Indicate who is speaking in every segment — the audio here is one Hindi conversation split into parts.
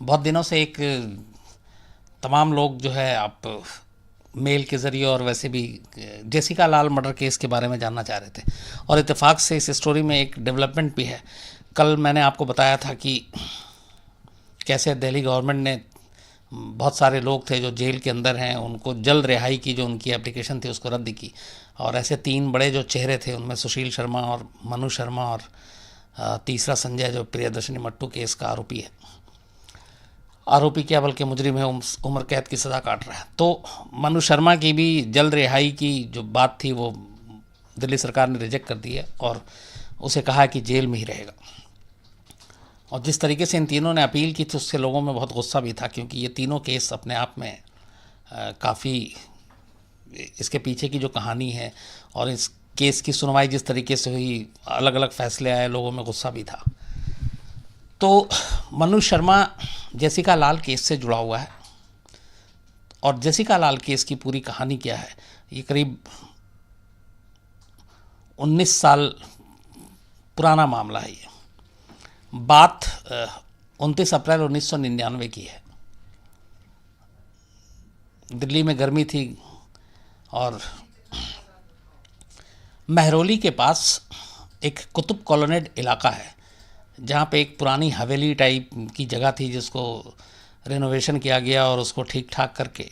Speaker 1: बहुत दिनों से एक तमाम लोग जो है आप मेल के ज़रिए और वैसे भी जेसिका लाल मर्डर केस के बारे में जानना चाह रहे थे, और इत्तेफाक से इस स्टोरी में एक डेवलपमेंट भी है। कल मैंने आपको बताया था कि कैसे दिल्ली गवर्नमेंट ने बहुत सारे लोग थे जो जेल के अंदर हैं, उनको जल्द रिहाई की जो उनकी एप्लीकेशन थी उसको रद्द की। और ऐसे तीन बड़े जो चेहरे थे उनमें सुशील शर्मा और मनु शर्मा और तीसरा संजय जो प्रियदर्शनी मट्टू केस का आरोपी है, आरोपी क्या बल्कि मुजरिम है, उम्र कैद की सज़ा काट रहा है। तो मनु शर्मा की भी जल्द रिहाई की जो बात थी वो दिल्ली सरकार ने रिजेक्ट कर दी है और उसे कहा कि जेल में ही रहेगा। और जिस तरीके से इन तीनों ने अपील की थी उससे लोगों में बहुत गुस्सा भी था, क्योंकि ये तीनों केस अपने आप में काफ़ी, इसके पीछे की जो कहानी है और इस केस की सुनवाई जिस तरीके से हुई, अलग अलग फैसले आए, लोगों में गुस्सा भी था। तो मनु शर्मा जेसिका लाल केस से जुड़ा हुआ है, और जेसिका लाल केस की पूरी कहानी क्या है, ये करीब 19 साल पुराना मामला है। ये बात 29 अप्रैल 1999 की है। दिल्ली में गर्मी थी और महरौली के पास एक कुतुब कॉलोनेड इलाका है जहाँ पे एक पुरानी हवेली टाइप की जगह थी जिसको रेनोवेशन किया गया और उसको ठीक ठाक करके,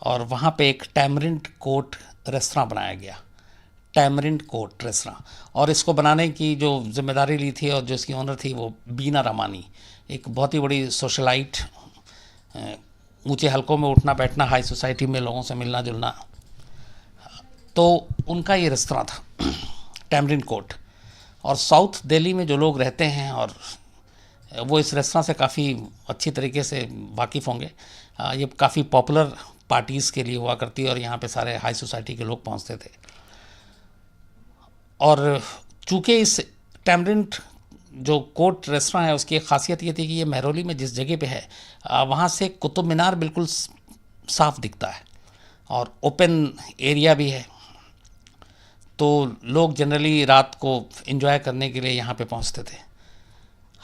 Speaker 1: और वहाँ पे एक टैमरिंड कोर्ट रेस्तरां बनाया गया। टैमरिंड कोर्ट रेस्तरां, और इसको बनाने की जो जिम्मेदारी ली थी और जो इसकी ओनर थी वो बीना रमानी, एक बहुत ही बड़ी सोशलाइट, ऊंचे हलकों में उठना बैठना, हाई सोसाइटी में लोगों से मिलना जुलना। तो उनका ये रेस्तरां था टैमरिंड कोर्ट। और साउथ दिल्ली में जो लोग रहते हैं और वो इस रेस्तरां से काफ़ी अच्छी तरीके से वाकिफ़ होंगे। ये काफ़ी पॉपुलर पार्टीज़ के लिए हुआ करती है और यहाँ पे सारे हाई सोसाइटी के लोग पहुँचते थे। और चूँकि इस टैमरिंड जो कोर्ट रेस्तरां है उसकी एक खासियत ये थी कि ये महरौली में जिस जगह पे है वहाँ से कुतुब मीनार बिल्कुल साफ दिखता है और ओपन एरिया भी है। तो लोग जनरली रात को एंजॉय करने के लिए यहाँ पे पहुँचते थे।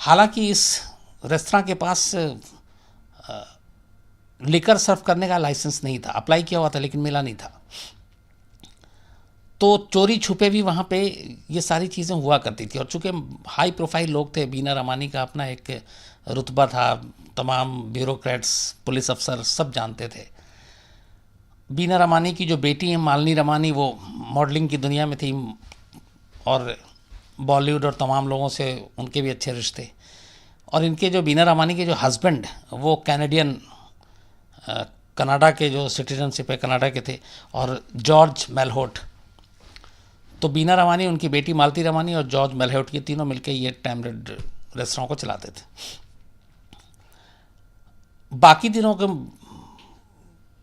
Speaker 1: हालांकि इस रेस्तरां के पास लिकर सर्व करने का लाइसेंस नहीं था, अप्लाई किया हुआ था लेकिन मिला नहीं था। तो चोरी छुपे भी वहाँ पे ये सारी चीज़ें हुआ करती थी। और चूँकि हाई प्रोफाइल लोग थे, बीना रमानी का अपना एक रुतबा था, तमाम ब्यूरोक्रेट्स, पुलिस अफसर सब जानते थे। बीना रमानी की जो बेटी है मालिनी रमानी, वो मॉडलिंग की दुनिया में थी और बॉलीवुड और तमाम लोगों से उनके भी अच्छे रिश्ते। और इनके जो बीना रमानी के जो हस्बैंड वो कैनेडियन, कनाडा के जो सिटीजनशिप है कनाडा के थे, और जॉर्ज मेलहोट। तो बीना रमानी, उनकी बेटी मालती रमानी और जॉर्ज मेलहोट, ये तीनों मिलकर ये टैमरिंड रेस्तरां को चलाते थे। बाकी दिनों के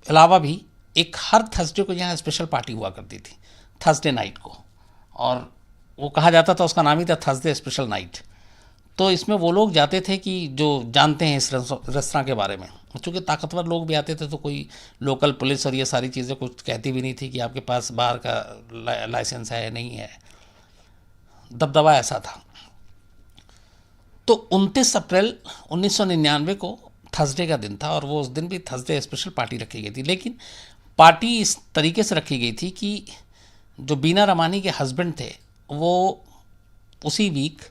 Speaker 1: अलावा भी एक हर थर्सडे को यहाँ स्पेशल पार्टी हुआ करती थी, थर्सडे नाइट को, और वो कहा जाता था, उसका नाम ही था थर्सडे स्पेशल नाइट। तो इसमें वो लोग जाते थे कि जो जानते हैं इस रेस्तरां के बारे में। चूँकि ताकतवर लोग भी आते थे तो कोई लोकल पुलिस और ये सारी चीज़ें कुछ कहती भी नहीं थी कि आपके पास बाहर का लाइसेंस है नहीं है, दबदबा ऐसा था। तो 29 अप्रैल 1999 को थर्सडे का दिन था और वो उस दिन भी थर्सडे स्पेशल पार्टी रखी गई थी। लेकिन पार्टी इस तरीके से रखी गई थी कि जो बीना रमानी के हस्बैंड थे वो उसी वीक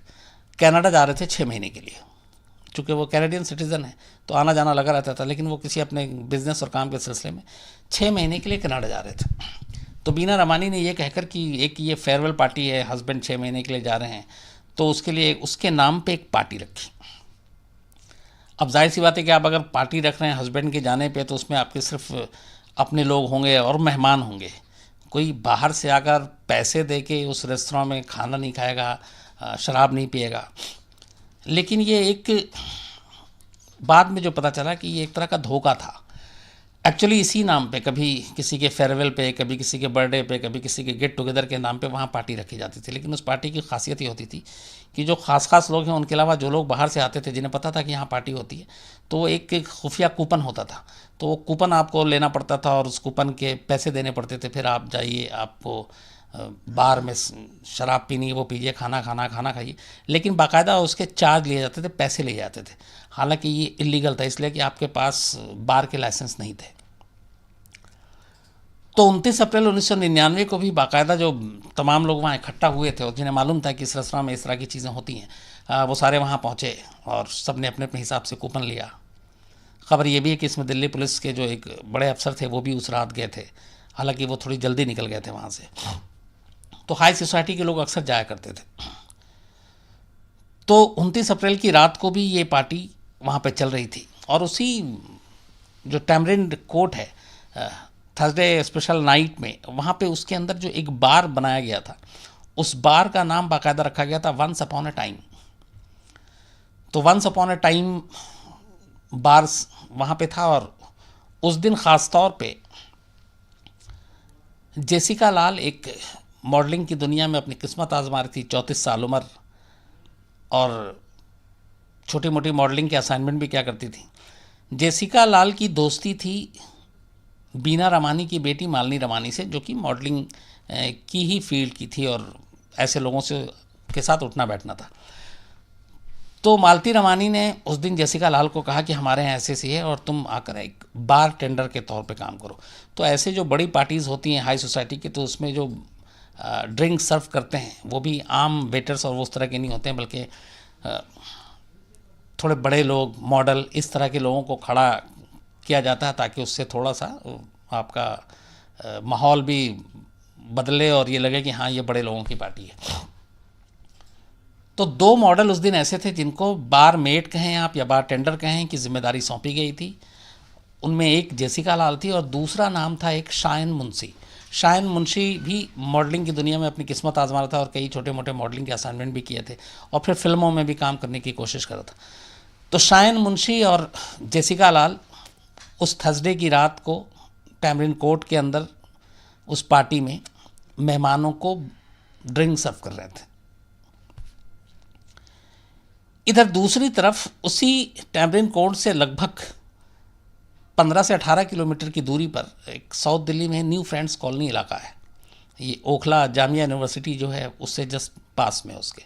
Speaker 1: कनाडा जा रहे थे 6 महीने के लिए। चूँकि वो कैनेडियन सिटीज़न है तो आना जाना लगा रहता था, लेकिन वो किसी अपने बिजनेस और काम के सिलसिले में 6 महीने के लिए कनाडा जा रहे थे। तो बीना रमानी ने ये कहकर कि एक ये फेयरवेल पार्टी है, हस्बैंड 6 महीने के लिए जा रहे हैं, तो उसके लिए उसके नाम पे एक पार्टी रखी। अब जाहिर सी बात है कि आप अगर पार्टी रख रहे हैं हस्बैंड के जाने पे तो उसमें आपके सिर्फ अपने लोग होंगे और मेहमान होंगे। कोई बाहर से आकर पैसे दे के उस रेस्तरां में खाना नहीं खाएगा, शराब नहीं पिएगा। लेकिन ये एक बाद में जो पता चला कि ये एक तरह का धोखा था। एक्चुअली इसी नाम पे कभी किसी के फेयरवेल पे, कभी किसी के बर्थडे पे, कभी किसी के गेट टुगेदर के नाम पे वहाँ पार्टी रखी जाती थी। लेकिन उस पार्टी की खासियत ये होती थी कि जो खास लोग हैं उनके अलावा जो लोग बाहर से आते थे जिन्हें पता था कि यहाँ पार्टी होती है, तो वो एक खुफिया कूपन होता था। तो वो कूपन आपको लेना पड़ता था और उस कूपन के पैसे देने पड़ते थे। फिर आप जाइए, आपको बार में शराब पीनी है वो पीजिए, खाना खाइए, लेकिन बाकायदा उसके चार्ज लिए जाते थे, पैसे लिए जाते थे। हालांकि ये इलीगल था, इसलिए कि आपके पास बार के लाइसेंस नहीं थे। तो 29 अप्रैल 1999 को भी बाकायदा जो तमाम लोग वहाँ इकट्ठा हुए थे और जिन्हें मालूम था कि इस रेस्तरां में इस तरह की चीज़ें होती हैं, वो सारे वहाँ पहुँचे और सब ने अपने अपने हिसाब से कूपन लिया। खबर ये भी है कि इसमें दिल्ली पुलिस के जो एक बड़े अफसर थे वो भी उस रात गए थे, हालांकि वो थोड़ी जल्दी निकल गए थे वहाँ से। तो हाई सोसाइटी के लोग अक्सर जाया करते थे। तो 29 अप्रैल की रात को भी ये पार्टी वहाँ पे चल रही थी और उसी जो टैमरिंड कोर्ट है, थर्सडे स्पेशल नाइट में, वहाँ पे उसके अंदर जो एक बार बनाया गया था, उस बार का नाम बाकायदा रखा गया था वंस अपॉन अ टाइम। तो वंस अपॉन अ टाइम बार वहाँ पे था और उस दिन ख़ास तौर पे जेसिका लाल एक मॉडलिंग की दुनिया में अपनी किस्मत आजमा रही थी, 34 साल उम्र, और छोटी मोटी मॉडलिंग के असाइनमेंट भी क्या करती थी। जेसिका लाल की दोस्ती थी बीना रमानी की बेटी मालिनी रमानी से, जो कि मॉडलिंग की ही फील्ड की थी और ऐसे लोगों से के साथ उठना बैठना था। तो मालती रमानी ने उस दिन जेसिका लाल को कहा कि हमारे यहाँ ऐसे सी है और तुम आकर एक बार टेंडर के तौर पे काम करो। तो ऐसे जो बड़ी पार्टीज़ होती हैं हाई सोसाइटी की, तो उसमें जो ड्रिंक सर्व करते हैं वो भी आम वेटर्स और वो उस तरह के नहीं होते हैं, बल्कि थोड़े बड़े लोग, मॉडल, इस तरह के लोगों को खड़ा किया जाता है ताकि उससे थोड़ा सा आपका माहौल भी बदले और ये लगे कि हाँ ये बड़े लोगों की पार्टी है। तो 2 मॉडल उस दिन ऐसे थे जिनको बार मेट कहें आप या बार टेंडर कहें की जिम्मेदारी सौंपी गई थी। उनमें एक जेसिका लाल थी और दूसरा नाम था एक शायन मुंशी। शायन मुंशी भी मॉडलिंग की दुनिया में अपनी किस्मत आजमा रहा था और कई छोटे मोटे मॉडलिंग के असाइनमेंट भी किए थे और फिर फिल्मों में भी काम करने की कोशिश कर रहा था। तो शायन मुंशी और जेसिका लाल उस थर्सडे की रात को टैमरिन कोर्ट के अंदर उस पार्टी में मेहमानों को ड्रिंक सर्व कर रहे थे। इधर दूसरी तरफ उसी टैमरिन कोर्ट से लगभग 15 से 18 किलोमीटर की दूरी पर एक साउथ दिल्ली में न्यू फ्रेंड्स कॉलोनी इलाका है। ये ओखला जामिया यूनिवर्सिटी जो है उससे जस्ट पास में उसके।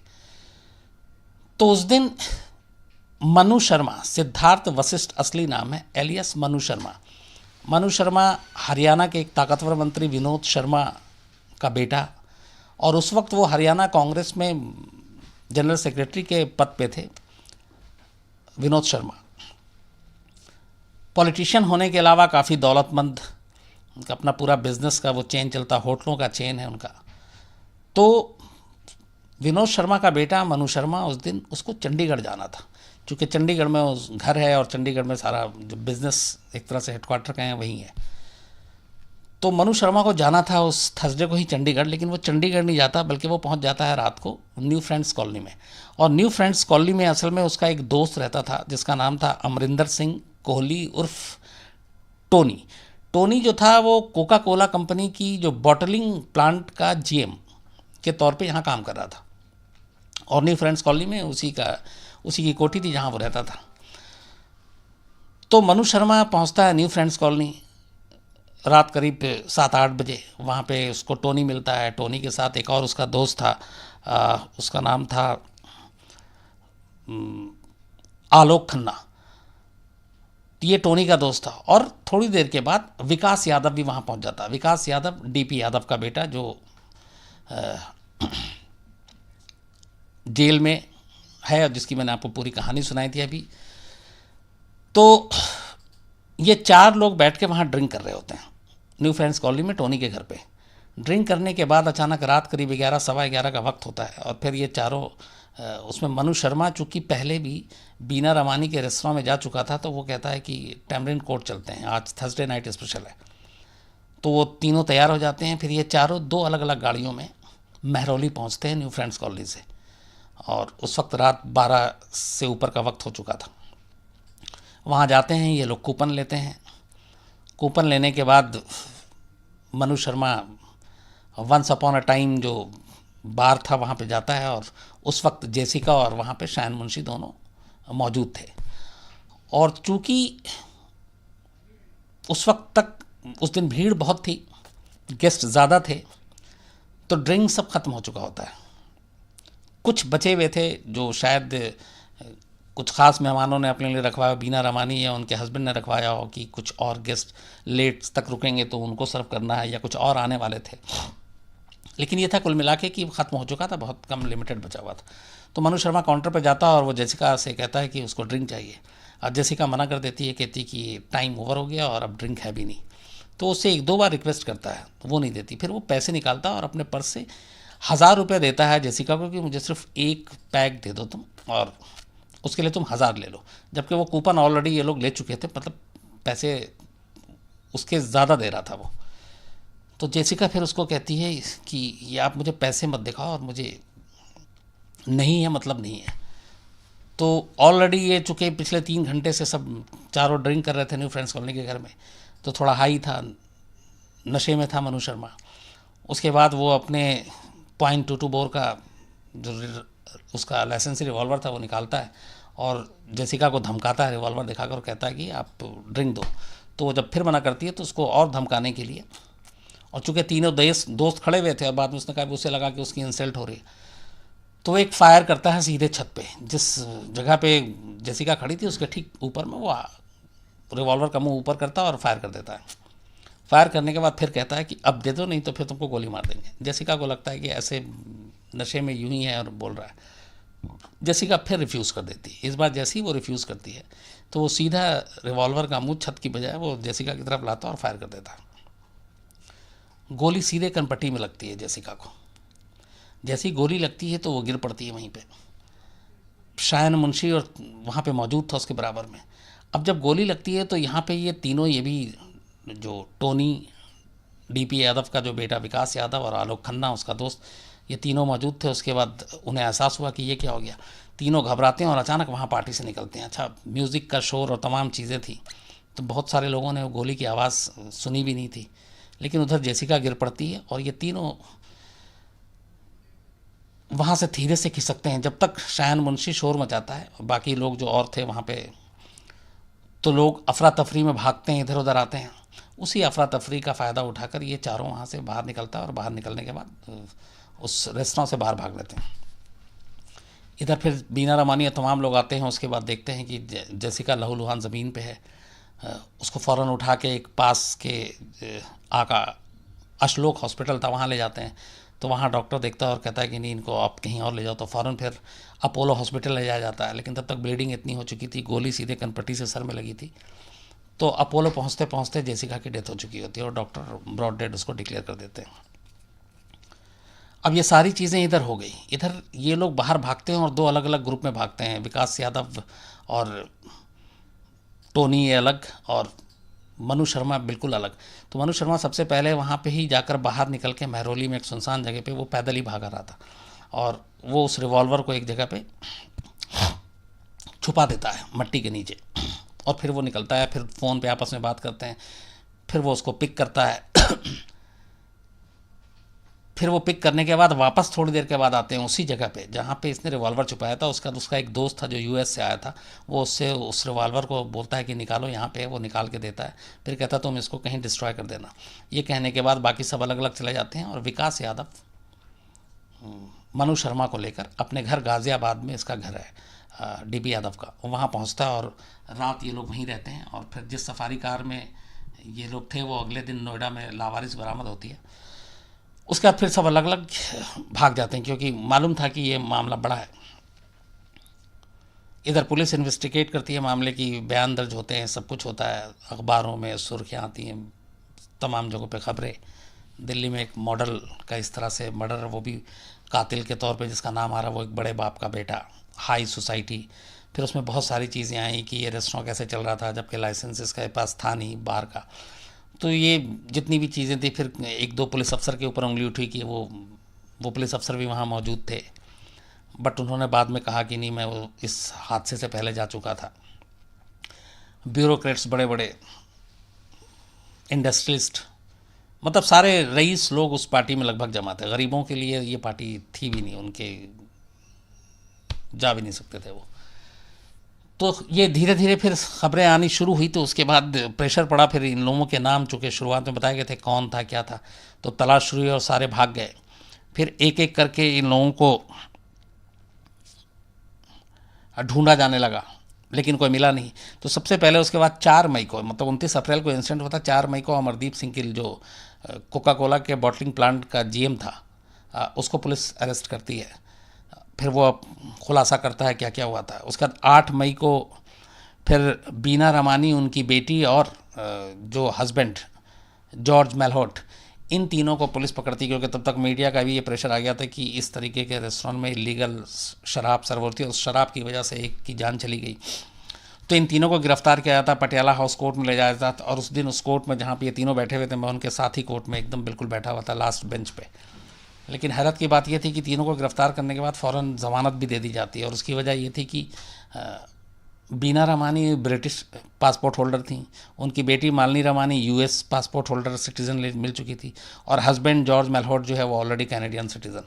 Speaker 1: तो उस दिन मनु शर्मा, सिद्धार्थ वशिष्ठ असली नाम है, एलियस मनु शर्मा। मनु शर्मा हरियाणा के एक ताकतवर मंत्री विनोद शर्मा का बेटा, और उस वक्त वो हरियाणा कांग्रेस में जनरल सेक्रेटरी के पद पे थे। विनोद शर्मा पॉलिटिशियन होने के अलावा काफ़ी दौलतमंद, उनका अपना पूरा बिजनेस का वो चेन चलता, होटलों का चेन है उनका। तो विनोद शर्मा का बेटा मनु शर्मा उस दिन उसको चंडीगढ़ जाना था, क्योंकि चंडीगढ़ में उस घर है और चंडीगढ़ में सारा जो बिज़नेस एक तरह से हेडक्वार्टर का है वहीं है। तो मनु शर्मा को जाना था उस थर्सडे को ही चंडीगढ़, लेकिन वो चंडीगढ़ नहीं जाता बल्कि वो पहुंच जाता है रात को न्यू फ्रेंड्स कॉलोनी में। और न्यू फ्रेंड्स कॉलोनी में असल में उसका एक दोस्त रहता था जिसका नाम था अमरिंदर सिंह कोहली उर्फ टोनी। टोनी जो था वो कोका कोला कंपनी की जो बॉटलिंग प्लांट का जीएम के तौर पे यहाँ काम कर रहा था और न्यू फ्रेंड्स कॉलोनी में उसी की कोठी थी जहाँ वो रहता था। तो मनु शर्मा पहुँचता है न्यू फ्रेंड्स कॉलोनी रात करीब 7-8 बजे। वहाँ पे उसको टोनी मिलता है। टोनी के साथ एक और उसका दोस्त था, उसका नाम था आलोक खन्ना। ये टोनी का दोस्त था। और थोड़ी देर के बाद विकास यादव भी वहाँ पहुँच जाता। विकास यादव डीपी यादव का बेटा, जो जेल में है और जिसकी मैंने आपको पूरी कहानी सुनाई थी अभी। तो ये 4 लोग बैठ के वहाँ ड्रिंक कर रहे होते हैं न्यू फ्रेंड्स कॉलोनी में टोनी के घर पे। ड्रिंक करने के बाद अचानक रात करीब 11, सवा 11 का वक्त होता है और फिर ये चारों, उसमें मनु शर्मा चूँकि पहले भी बीना रमानी के रेस्तरां में जा चुका था, तो वो कहता है कि टैमरिन कोर्ट चलते हैं, आज थर्सडे नाइट स्पेशल है। तो वो तीनों तैयार हो जाते हैं। फिर ये चारों 2 अलग अलग गाड़ियों में महरौली पहुँचते हैं न्यू फ्रेंड्स कॉलोनी से, और उस वक्त रात 12 से ऊपर का वक्त हो चुका था। वहाँ जाते हैं, ये लोग कूपन लेते हैं। कूपन लेने के बाद Manu Sharma once upon a time जो बार था वहाँ पे जाता है, और उस वक्त जेसिका और वहाँ पे शायन मुंशी दोनों मौजूद थे। और चूँकि उस वक्त तक उस दिन भीड़ बहुत थी, गेस्ट ज़्यादा थे, तो ड्रिंक सब खत्म हो चुका होता है। कुछ बचे हुए थे जो शायद कुछ ख़ास मेहमानों ने अपने लिए रखवाया, बीना रमानी या उनके हस्बैंड ने रखवाया हो कि कुछ और गेस्ट लेट तक रुकेंगे तो उनको सर्व करना है, या कुछ और आने वाले थे। लेकिन ये था कुल मिला के कि ख़त्म हो चुका था, बहुत कम लिमिटेड बचा हुआ था। तो मनु शर्मा काउंटर पर जाता और वो जेसिका से कहता है कि उसको ड्रिंक चाहिए। अब जेसिका मना कर देती है, कहती कि टाइम ओवर हो गया और अब ड्रिंक है भी नहीं। तो उससे 1-2 बार रिक्वेस्ट करता है तो वो नहीं देती। फिर वो पैसे निकालता और अपने पर्स से 1000 रुपये देता है जेसिका को कि मुझे सिर्फ एक पैक दे दो तुम, और उसके लिए तुम 1000 ले लो। जबकि वो कूपन ऑलरेडी ये लोग ले चुके थे, मतलब पैसे उसके ज़्यादा दे रहा था वो। तो जेसिका फिर उसको कहती है कि ये आप मुझे पैसे मत दिखाओ और मुझे नहीं है मतलब नहीं है। तो ऑलरेडी ये चूँकि पिछले 3 घंटे से सब चारों ड्रिंक कर रहे थे न्यू फ्रेंड्स कॉलोनी के घर में, तो थोड़ा हाई था, नशे में था मनु शर्मा। उसके बाद वो अपने .22 बोर का जो उसका लाइसेंसी रिवॉल्वर था वो निकालता है और जेसिका को धमकाता है रिवॉल्वर दिखाकर, और कहता है कि आप ड्रिंक दो। तो वो जब फिर मना करती है तो उसको और धमकाने के लिए, और चूँकि तीनों दोस्त खड़े हुए थे और बाद में उसने कहा कि उसे लगा कि उसकी इंसल्ट हो रही है, तो एक फायर करता है सीधे छत पे, जिस जगह पे जेसिका खड़ी थी उसके ठीक ऊपर में वो रिवॉल्वर का मुंह ऊपर करता है और फायर कर देता है। फायर करने के बाद फिर कहता है कि अब दे दो नहीं तो फिर तुमको गोली मार देंगे। जेसिका को लगता है कि ऐसे नशे में यूं ही है और बोल रहा है। जेसिका फिर रिफ्यूज़ कर देती है। इस बार जैसे ही वो रिफ्यूज़ करती है तो वो सीधा रिवॉल्वर का मुंह छत की बजाय वो जेसिका की तरफ लाता है और फायर कर देता है। गोली सीधे कनपट्टी में लगती है जेसिका को। जैसी गोली लगती है तो वो गिर पड़ती है वहीं पे। शायन मुंशी और वहाँ पे मौजूद था उसके बराबर में। अब जब गोली लगती है तो यहाँ पे ये तीनों, ये भी जो टोनी डीपी यादव का जो बेटा विकास यादव और आलोक खन्ना उसका दोस्त, ये तीनों मौजूद थे। उसके बाद उन्हें एहसास हुआ कि ये क्या हो गया। तीनों घबराते हैं और अचानक वहाँ पार्टी से निकलते हैं। अच्छा, म्यूज़िक का शोर और तमाम चीज़ें थी तो बहुत सारे लोगों ने वो गोली की आवाज़ सुनी भी नहीं थी। लेकिन उधर जेसिका गिर पड़ती है और ये तीनों वहाँ से धीरे से खिसकते हैं। जब तक शायन मुंशी शोर मचाता है और बाकी लोग जो और थे वहाँ पे, तो लोग अफरा तफरी में भागते हैं, इधर उधर आते हैं। उसी अफरा तफरी का फ़ायदा उठाकर ये चारों वहाँ से बाहर निकलता है और बाहर निकलने के बाद उस रेस्तरां से बाहर भाग लेते हैं। इधर फिर बीना रमानी और तमाम लोग आते हैं। उसके बाद देखते हैं कि जेसिका लहूलुहान ज़मीन पे है। उसको फ़ौरन उठा के एक पास के आका अशलोक हॉस्पिटल था वहाँ ले जाते हैं। तो वहाँ डॉक्टर देखता है और कहता है कि नहीं, इनको आप कहीं और ले जाओ। तो फ़ौरन फिर अपोलो हॉस्पिटल ले जाया जाता है। लेकिन तब तक ब्लीडिंग इतनी हो चुकी थी, गोली सीधे कनपट्टी से सर में लगी थी। तो अपोलो पहुँचते पहुँचते जेसिका की डेथ हो चुकी होती है और डॉक्टर ब्रॉड डेड उसको डिक्लेयर कर देते हैं। अब ये सारी चीज़ें इधर हो गई। इधर ये लोग बाहर भागते हैं और 2 अलग अलग ग्रुप में भागते हैं। विकास यादव और टोनी ये अलग और मनु शर्मा बिल्कुल अलग। तो मनु शर्मा सबसे पहले वहाँ पे ही जाकर बाहर निकल के महरौली में एक सुनसान जगह पे वो पैदल ही भागा रहा था और वो उस रिवॉल्वर को एक जगह पे छुपा देता है मट्टी के नीचे। और फिर वो निकलता है, फिर फ़ोन पे आपस में बात करते हैं। फिर वो उसको पिक करता है। फिर वो पिक करने के बाद वापस थोड़ी देर के बाद आते हैं उसी जगह पे जहाँ पे इसने रिवॉल्वर छुपाया था। उसका एक दोस्त था जो यूएस से आया था, वो उससे उस रिवॉल्वर को बोलता है कि निकालो यहाँ पे, वो निकाल के देता है। फिर कहता है तुम इसको कहीं डिस्ट्रॉय कर देना। ये कहने के बाद बाकी सब अलग अलग चले जाते हैं और विकास यादव मनु शर्मा को लेकर अपने घर गाज़ियाबाद में, इसका घर है डीपी यादव का, वहाँ पहुँचता है और रात ये लोग वहीं रहते हैं। और फिर जिस सफारी कार में ये लोग थे वो अगले दिन नोएडा में लावारिस बरामद होती है। उसके बाद फिर सब अलग अलग भाग जाते हैं क्योंकि मालूम था कि ये मामला बड़ा है। इधर पुलिस इन्वेस्टिगेट करती है मामले की, बयान दर्ज होते हैं, सब कुछ होता है, अखबारों में सुर्खियाँ आती हैं, तमाम जगहों पे खबरें। दिल्ली में एक मॉडल का इस तरह से मर्डर, वो भी कातिल के तौर पे जिसका नाम आ रहा वो एक बड़े बाप का बेटा, हाई सोसाइटी। फिर उसमें बहुत सारी चीज़ें आई कि ये रेस्टोरेंट कैसे चल रहा था जबकि लाइसेंस इसके पास था नहीं बार का। तो ये जितनी भी चीज़ें थी, फिर 1-2 पुलिस अफसर के ऊपर उंगली उठी कि वो पुलिस अफसर भी वहाँ मौजूद थे। बट उन्होंने बाद में कहा कि नहीं, मैं वो इस हादसे से पहले जा चुका था। ब्यूरोक्रेट्स, बड़े बड़े इंडस्ट्रियलिस्ट, मतलब सारे रईस लोग उस पार्टी में लगभग जमा थे। गरीबों के लिए ये पार्टी थी भी नहीं, उनके जा भी नहीं सकते थे वो। तो ये धीरे धीरे फिर खबरें आनी शुरू हुई। तो उसके बाद प्रेशर पड़ा, फिर इन लोगों के नाम, चूँकि शुरुआत में बताए गए थे कौन था क्या था, तो तलाश शुरू हुई और सारे भाग गए। फिर एक एक करके इन लोगों को ढूंढा जाने लगा, लेकिन कोई मिला नहीं। तो सबसे पहले उसके बाद 4 मई को, मतलब 29 अप्रैल को इंसिडेंट हुआ था, 4 मई को अमरदीप सिंह गिल जो कोका कोला के बॉटलिंग प्लांट का जीएम था, उसको पुलिस अरेस्ट करती है। फिर वो खुलासा करता है क्या क्या हुआ था। उसके बाद 8 मई को फिर बीना रमानी, उनकी बेटी, और जो हस्बैंड जॉर्ज मेलहोट, इन तीनों को पुलिस पकड़ती, क्योंकि तब तक मीडिया का भी ये प्रेशर आ गया था कि इस तरीके के रेस्टोरेंट में इलीगल शराब सर्व होती है। उस शराब की वजह से एक की जान चली गई। तो इन तीनों को गिरफ्तार किया जाता, पटियाला हाउस कोर्ट में ले जाया जाता। और उस दिन उस कोर्ट में जहाँ पे ये तीनों बैठे हुए थे, मैं उनके साथ ही कोर्ट में एकदम बिल्कुल बैठा हुआ था, लास्ट बेंच पे। लेकिन हैरत की बात यह थी कि तीनों को गिरफ्तार करने के बाद फ़ौरन ज़मानत भी दे दी जाती है। और उसकी वजह ये थी कि Bina Ramani British passport holder थी, उनकी बेटी Malini Ramani US passport holder citizen मिल चुकी थी, और हस्बैंड जॉर्ज मेलहोट जो है वो ऑलरेडी कैनेडियन सिटीज़न।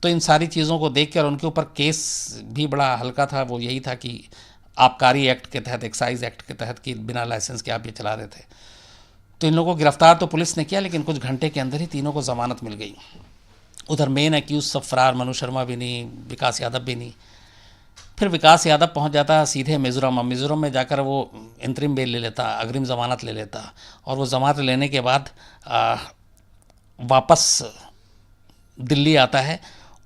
Speaker 1: तो इन सारी चीज़ों को देख कर उनके ऊपर केस भी बड़ा हल्का था। वो यही था कि आबकारी एक्ट के तहत, एक्साइज एक्ट के तहत, कि बिना लाइसेंस के आप ये चला रहे थे। तो इन लोगों को गिरफ्तार तो पुलिस ने किया, लेकिन कुछ घंटे के अंदर ही तीनों को ज़मानत मिल गई। उधर मेन एक्यूज सब फरार, मनु शर्मा भी नहीं, विकास यादव भी नहीं। फिर विकास यादव पहुंच जाता है सीधे मिज़ोरम। मिज़ोरम में जाकर वो इंतरिम बेल ले लेता, अग्रिम ज़मानत ले लेता, और वो ज़मानत लेने के बाद वापस दिल्ली आता है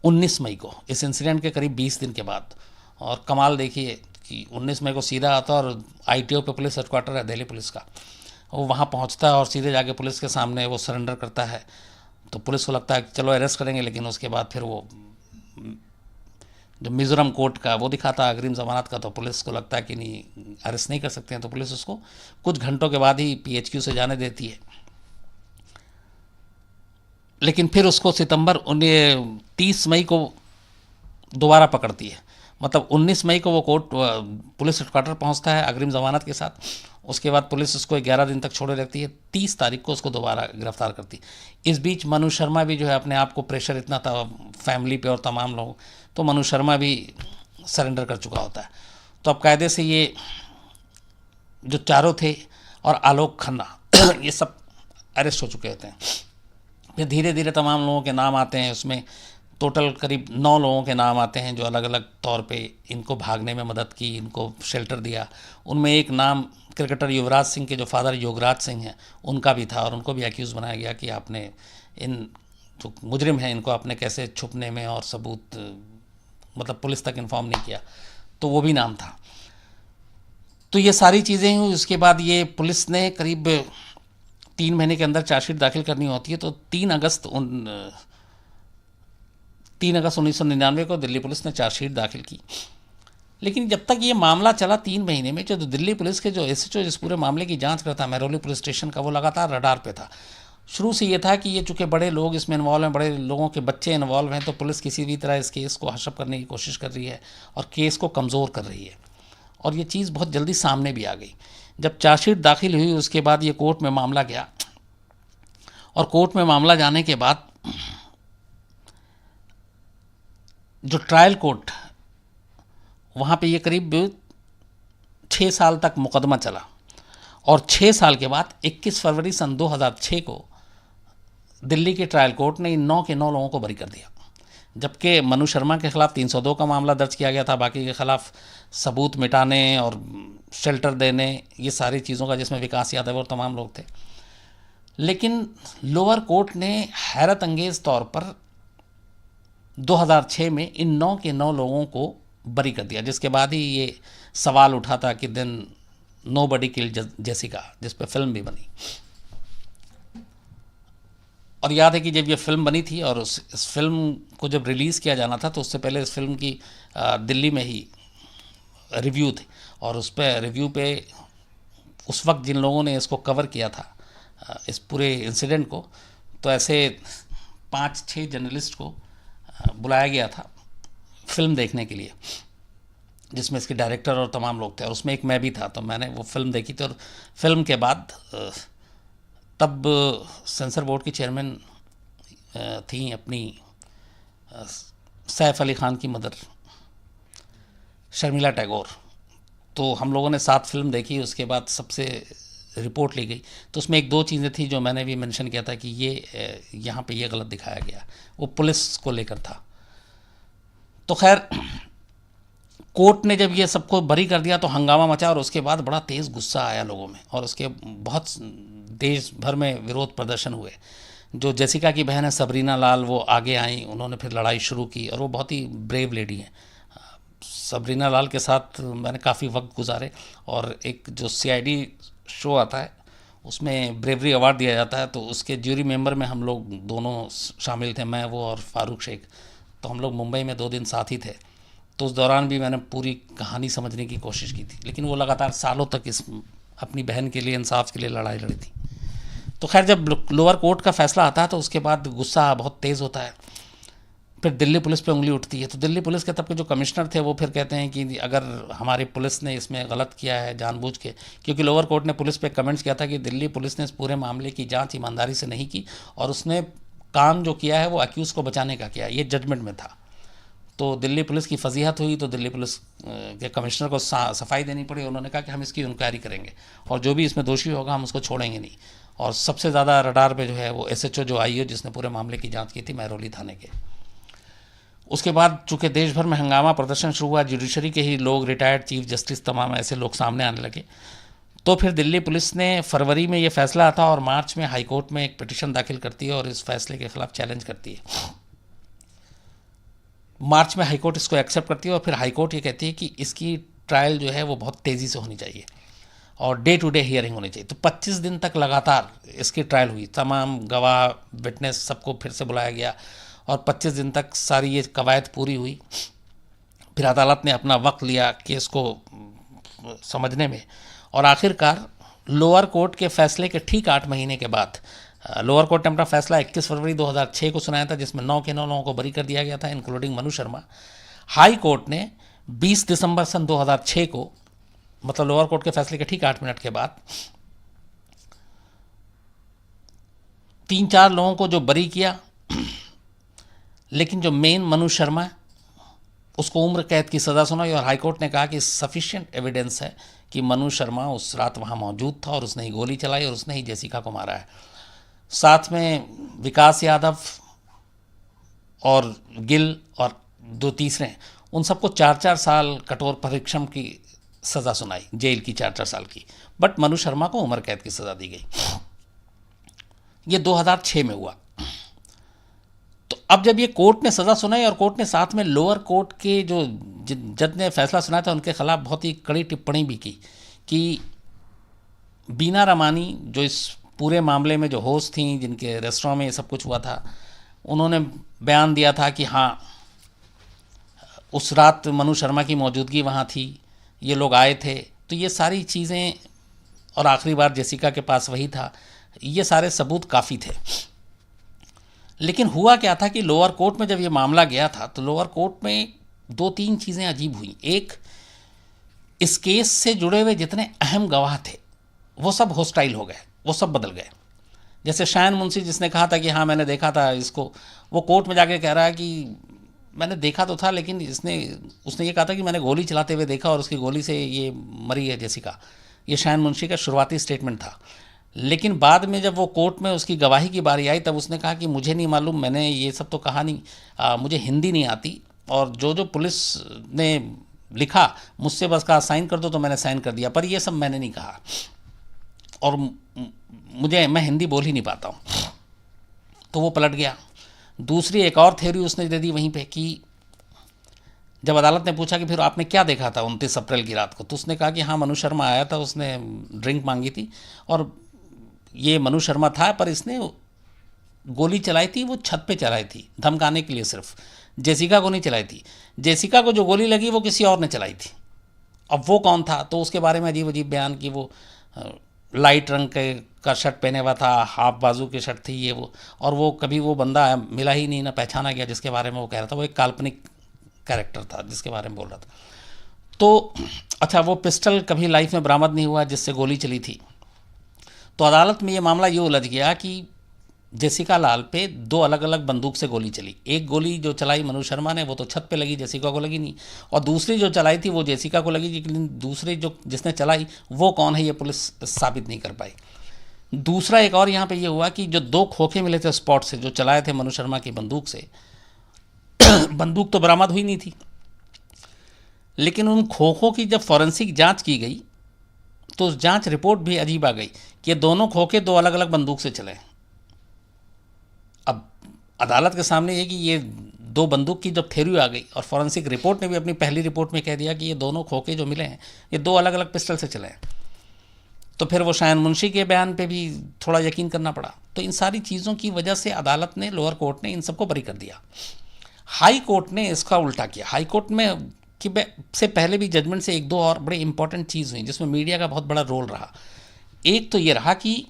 Speaker 1: 19 मई को, इस इंसिडेंट के करीब 20 दिन के बाद। और कमाल देखिए कि 19 मई को सीधा आता, और आईटीओ पे पुलिस हेडक्वार्टर है दिल्ली पुलिस का, वो वहाँ पहुँचता है और सीधे जाके पुलिस के सामने वो सरेंडर करता है। तो पुलिस को लगता है कि चलो अरेस्ट करेंगे, लेकिन उसके बाद फिर वो जो मिज़ोरम कोर्ट का वो दिखाता अग्रिम ज़मानत का, तो पुलिस को लगता है कि नहीं, अरेस्ट नहीं कर सकते हैं। तो पुलिस उसको कुछ घंटों के बाद ही पीएचक्यू से जाने देती है। लेकिन फिर उसको सितंबर 30 मई को दोबारा पकड़ती है। मतलब 19 मई को वो कोर्ट पुलिस हेडक्वार्टर पहुंचता है अग्रिम ज़मानत के साथ। उसके बाद पुलिस उसको 11 दिन तक छोड़े रखती है। 30 तारीख को उसको दोबारा गिरफ्तार करती है। इस बीच मनु शर्मा भी जो है, अपने आप को प्रेशर इतना था फैमिली पे और तमाम लोग, तो मनु शर्मा भी सरेंडर कर चुका होता है। तो अब कायदे से ये जो चारों थे और आलोक खन्ना ये सब अरेस्ट हो चुके होते हैं। फिर धीरे धीरे तमाम लोगों के नाम आते हैं। उसमें टोटल करीब 9 लोगों के नाम आते हैं जो अलग अलग तौर पे इनको भागने में मदद की, इनको शेल्टर दिया। उनमें एक नाम क्रिकेटर युवराज सिंह के जो फादर योगराज सिंह हैं उनका भी था, और उनको भी एक्यूज़ बनाया गया कि आपने इन जो मुजरिम हैं इनको आपने कैसे छुपने में और सबूत, मतलब पुलिस तक इन्फॉर्म नहीं किया, तो वो भी नाम था। तो ये सारी चीज़ें हुई। उसके बाद ये पुलिस ने करीब 3 महीने के अंदर चार्जशीट दाखिल करनी होती है। तो 3 अगस्त 1999 को दिल्ली पुलिस ने चार्जशीट दाखिल की। लेकिन जब तक ये मामला चला 3 महीने में, जो दिल्ली पुलिस के जो एसएचओ इस पूरे मामले की जांच करता, महरौली पुलिस स्टेशन का, वो लगातार रडार पे था। शुरू से ये था कि ये चूँकि बड़े लोग इसमें इन्वॉल्व हैं, बड़े लोगों के बच्चे इन्वॉल्व हैं, तो पुलिस किसी भी तरह इस केस को हशप करने की कोशिश कर रही है और केस को कमज़ोर कर रही है। और ये चीज़ बहुत जल्दी सामने भी आ गई। जब चार्जशीट दाखिल हुई उसके बाद ये कोर्ट में मामला गया, और कोर्ट में मामला जाने के बाद जो ट्रायल कोर्ट, वहाँ पे ये करीब 6 साल तक मुकदमा चला। और 6 साल के बाद 21 फरवरी सन 2006 को दिल्ली के ट्रायल कोर्ट ने इन 9 के 9 लोगों को बरी कर दिया। जबकि मनु शर्मा के खिलाफ 302 का मामला दर्ज किया गया था, बाकी के खिलाफ सबूत मिटाने और शेल्टर देने, ये सारी चीज़ों का, जिसमें विकास यादव और तमाम लोग थे। लेकिन लोअर कोर्ट ने हैरत अंगेज़ तौर पर 2006 में इन 9 के 9 लोगों को बरी कर दिया, जिसके बाद ही ये सवाल उठा था कि दिन नोबडी किल्ड जेसिका, जिस पे फिल्म भी बनी। और याद है कि जब ये फिल्म बनी थी और इस फिल्म को जब रिलीज़ किया जाना था, तो उससे पहले इस फिल्म की दिल्ली में ही रिव्यू थे, और उस पर रिव्यू पे उस वक्त जिन लोगों ने इसको कवर किया था, इस पूरे इंसिडेंट को, तो ऐसे 5-6 जर्नलिस्ट को बुलाया गया था फिल्म देखने के लिए, जिसमें इसके डायरेक्टर और तमाम लोग थे, और उसमें एक मैं भी था। तो मैंने वो फिल्म देखी थी, और फिल्म के बाद तब सेंसर बोर्ड की चेयरमैन थी अपनी सैफ अली ख़ान की मदर शर्मिला टैगोर। तो हम लोगों ने साथ फिल्म देखी। उसके बाद सबसे रिपोर्ट ली गई तो उसमें एक दो चीज़ें थी जो मैंने भी मेंशन किया था कि ये यहाँ पे ये गलत दिखाया गया, वो पुलिस को लेकर था। तो खैर कोर्ट ने जब ये सबको बरी कर दिया तो हंगामा मचा और उसके बाद बड़ा तेज़ गुस्सा आया लोगों में और उसके बहुत देश भर में विरोध प्रदर्शन हुए। जो जेसिका की बहन है सबरीना लाल, वो आगे आई, उन्होंने फिर लड़ाई शुरू की और वो बहुत ही ब्रेव लेडी हैं। सबरीना लाल के साथ मैंने काफ़ी वक्त गुजारे और एक जो CID शो आता है उसमें ब्रेवरी अवार्ड दिया जाता है, तो उसके ज्यूरी मेंबर में हम लोग दोनों शामिल थे, मैं वो और फारूक शेख। तो हम लोग मुंबई में 2 दिन साथ ही थे। तो उस दौरान भी मैंने पूरी कहानी समझने की कोशिश की थी, लेकिन वो लगातार सालों तक इस अपनी बहन के लिए, इंसाफ के लिए लड़ाई लड़ी थी। तो खैर जब लोअर कोर्ट का फैसला आता है तो उसके बाद गुस्सा बहुत तेज़ होता है, फिर दिल्ली पुलिस पे उंगली उठती है। तो दिल्ली पुलिस के तब के जो कमिश्नर थे वो फिर कहते हैं कि अगर हमारी पुलिस ने इसमें गलत किया है जानबूझ के, क्योंकि लोअर कोर्ट ने पुलिस पे कमेंट्स किया था कि दिल्ली पुलिस ने इस पूरे मामले की जांच ईमानदारी से नहीं की और उसने काम जो किया है वो अक्यूज़ को बचाने का किया, ये जजमेंट में था। तो दिल्ली पुलिस की फजीहत हुई तो दिल्ली पुलिस के कमिश्नर को सफाई देनी पड़ी। उन्होंने कहा कि हम इसकी इंक्वायरी करेंगे और जो भी इसमें दोषी होगा हम उसको छोड़ेंगे नहीं। और सबसे ज़्यादा रडार पे जो है वो SHO जो आई हो जिसने पूरे मामले की जांच की थी, महरौली थाने के। उसके बाद चूँकि देश भर में हंगामा प्रदर्शन शुरू हुआ, जुडिशरी के ही लोग, रिटायर्ड चीफ जस्टिस, तमाम ऐसे लोग सामने आने लगे। तो फिर दिल्ली पुलिस ने फरवरी में ये फैसला आता और मार्च में हाई कोर्ट में एक पिटीशन दाखिल करती है और इस फैसले के खिलाफ चैलेंज करती है। मार्च में हाई कोर्ट इसको एक्सेप्ट करती है और फिर हाई कोर्ट ये कहती है कि इसकी ट्रायल जो है वो बहुत तेज़ी से होनी चाहिए और डे टू डे हियरिंग होनी चाहिए। तो 25 दिन तक लगातार इसकी ट्रायल हुई, तमाम गवाह, विटनेस, सबको फिर से बुलाया गया और 25 दिन तक सारी ये कवायद पूरी हुई। फिर अदालत ने अपना वक्त लिया केस को समझने में और आखिरकार लोअर कोर्ट के फैसले के ठीक 8 महीने के बाद लोअर कोर्ट ने अपना फैसला 21 फरवरी 2006 को सुनाया था, जिसमें 9 के 9 लोगों को बरी कर दिया गया था, including Manu Sharma. High court ने 20 दिसंबर सन 2006 को, मतलब लोअर कोर्ट के फैसले के ठीक 8 मिनट के बाद, 3-4 लोगों को जो बरी किया, लेकिन जो मेन मनु शर्मा उसको उम्र कैद की सज़ा सुनाई और हाईकोर्ट ने कहा कि सफिशिएंट एविडेंस है कि मनु शर्मा उस रात वहाँ मौजूद था और उसने ही गोली चलाई और उसने ही जेसिका को मारा है। साथ में विकास यादव और गिल और 2 तीसरे, उन सबको 4-4 साल कठोर परिश्रम की सज़ा सुनाई, जेल की 4-4 साल की, बट मनु शर्मा को उम्र कैद की सज़ा दी गई। ये 2006 में हुआ। तो अब जब ये कोर्ट ने सज़ा सुनाई और कोर्ट ने साथ में लोअर कोर्ट के जो जज ने फैसला सुनाया था उनके खिलाफ बहुत ही कड़ी टिप्पणी भी की कि बीना रमानी जो इस पूरे मामले में जो होस्ट थी, जिनके रेस्टोरेंट में ये सब कुछ हुआ था, उन्होंने बयान दिया था कि हाँ उस रात मनु शर्मा की मौजूदगी वहाँ थी, ये लोग आए थे, तो ये सारी चीज़ें, और आखिरी बार जेसिका के पास वही था, ये सारे सबूत काफ़ी थे। लेकिन हुआ क्या था कि लोअर कोर्ट में जब ये मामला गया था तो लोअर कोर्ट में 2-3 चीज़ें अजीब हुई। एक, इस केस से जुड़े हुए जितने अहम गवाह थे वो सब होस्टाइल हो गए, वो सब बदल गए। जैसे शायन मुंशी जिसने कहा था कि हाँ मैंने देखा था इसको, वो कोर्ट में जाके कह रहा है कि मैंने देखा तो था, लेकिन उसने ये कहा था कि मैंने गोली चलाते हुए देखा और उसकी गोली से ये मरी है जेसिका। ये शायन मुंशी का शुरुआती स्टेटमेंट था। लेकिन बाद में जब वो कोर्ट में उसकी गवाही की बारी आई तब उसने कहा कि मुझे नहीं मालूम, मैंने ये सब तो कहा नहीं, मुझे हिंदी नहीं आती और जो पुलिस ने लिखा मुझसे बस कहा साइन कर दो तो मैंने साइन कर दिया, पर ये सब मैंने नहीं कहा और मैं हिंदी बोल ही नहीं पाता हूँ। तो वो पलट गया। दूसरी एक और थ्योरी उसने दे दी वहीं पे कि जब अदालत ने पूछा कि फिर आपने क्या देखा था 29 अप्रैल की रात को, तो उसने कहा कि हाँ मनु शर्मा आया था, उसने ड्रिंक मांगी थी और ये मनु शर्मा था, पर इसने गोली चलाई थी, वो छत पे चलाई थी धमकाने के लिए, सिर्फ जेसिका को नहीं चलाई थी। जेसिका को जो गोली लगी वो किसी और ने चलाई थी। अब वो कौन था, तो उसके बारे में अजीब अजीब बयान कि वो लाइट रंग का शर्ट पहने हुआ था, हाफ बाजू की शर्ट थी ये वो, और वो कभी वो बंदा मिला ही नहीं, ना पहचाना गया जिसके बारे में वो कह रहा था। वो एक काल्पनिक कैरेक्टर था जिसके बारे में बोल रहा था। तो अच्छा, वो पिस्टल कभी लाइफ में बरामद नहीं हुआ जिससे गोली चली थी। तो अदालत में ये मामला ये उलझ गया कि जेसिका लाल पे दो अलग अलग बंदूक से गोली चली। एक गोली जो चलाई मनु शर्मा ने वो तो छत पे लगी, जेसिका को लगी नहीं, और दूसरी जो चलाई थी वो जेसिका को लगी, लेकिन दूसरी जो जिसने चलाई वो कौन है ये पुलिस साबित नहीं कर पाई। दूसरा एक और यहाँ पे ये हुआ कि जो दो खोखे मिले थे स्पॉट से जो चलाए थे मनु शर्मा की बंदूक से, बंदूक तो बरामद हुई नहीं थी, लेकिन उन खोखों की जब फॉरेंसिक जांच की गई तो उस जांच रिपोर्ट भी अजीब आ गई कि ये दोनों खोखे दो अलग अलग बंदूक से चले। अब अदालत के सामने ये कि ये दो बंदूक की जब थ्योरी आ गई और फॉरेंसिक रिपोर्ट ने भी अपनी पहली रिपोर्ट में कह दिया कि ये दोनों खोखे जो मिले हैं ये दो अलग अलग पिस्टल से चले हैं, तो फिर वो शायन मुंशी के बयान पे भी थोड़ा यकीन करना पड़ा। तो इन सारी चीज़ों की वजह से अदालत ने, लोअर कोर्ट ने इन सबको बरी कर दिया। हाई कोर्ट ने इसका उल्टा किया। हाई कोर्ट में कि से पहले भी जजमेंट से एक दो और बड़े इंपॉर्टेंट चीज़ हुई जिसमें मीडिया का बहुत बड़ा रोल रहा। एक तो ये रहा कि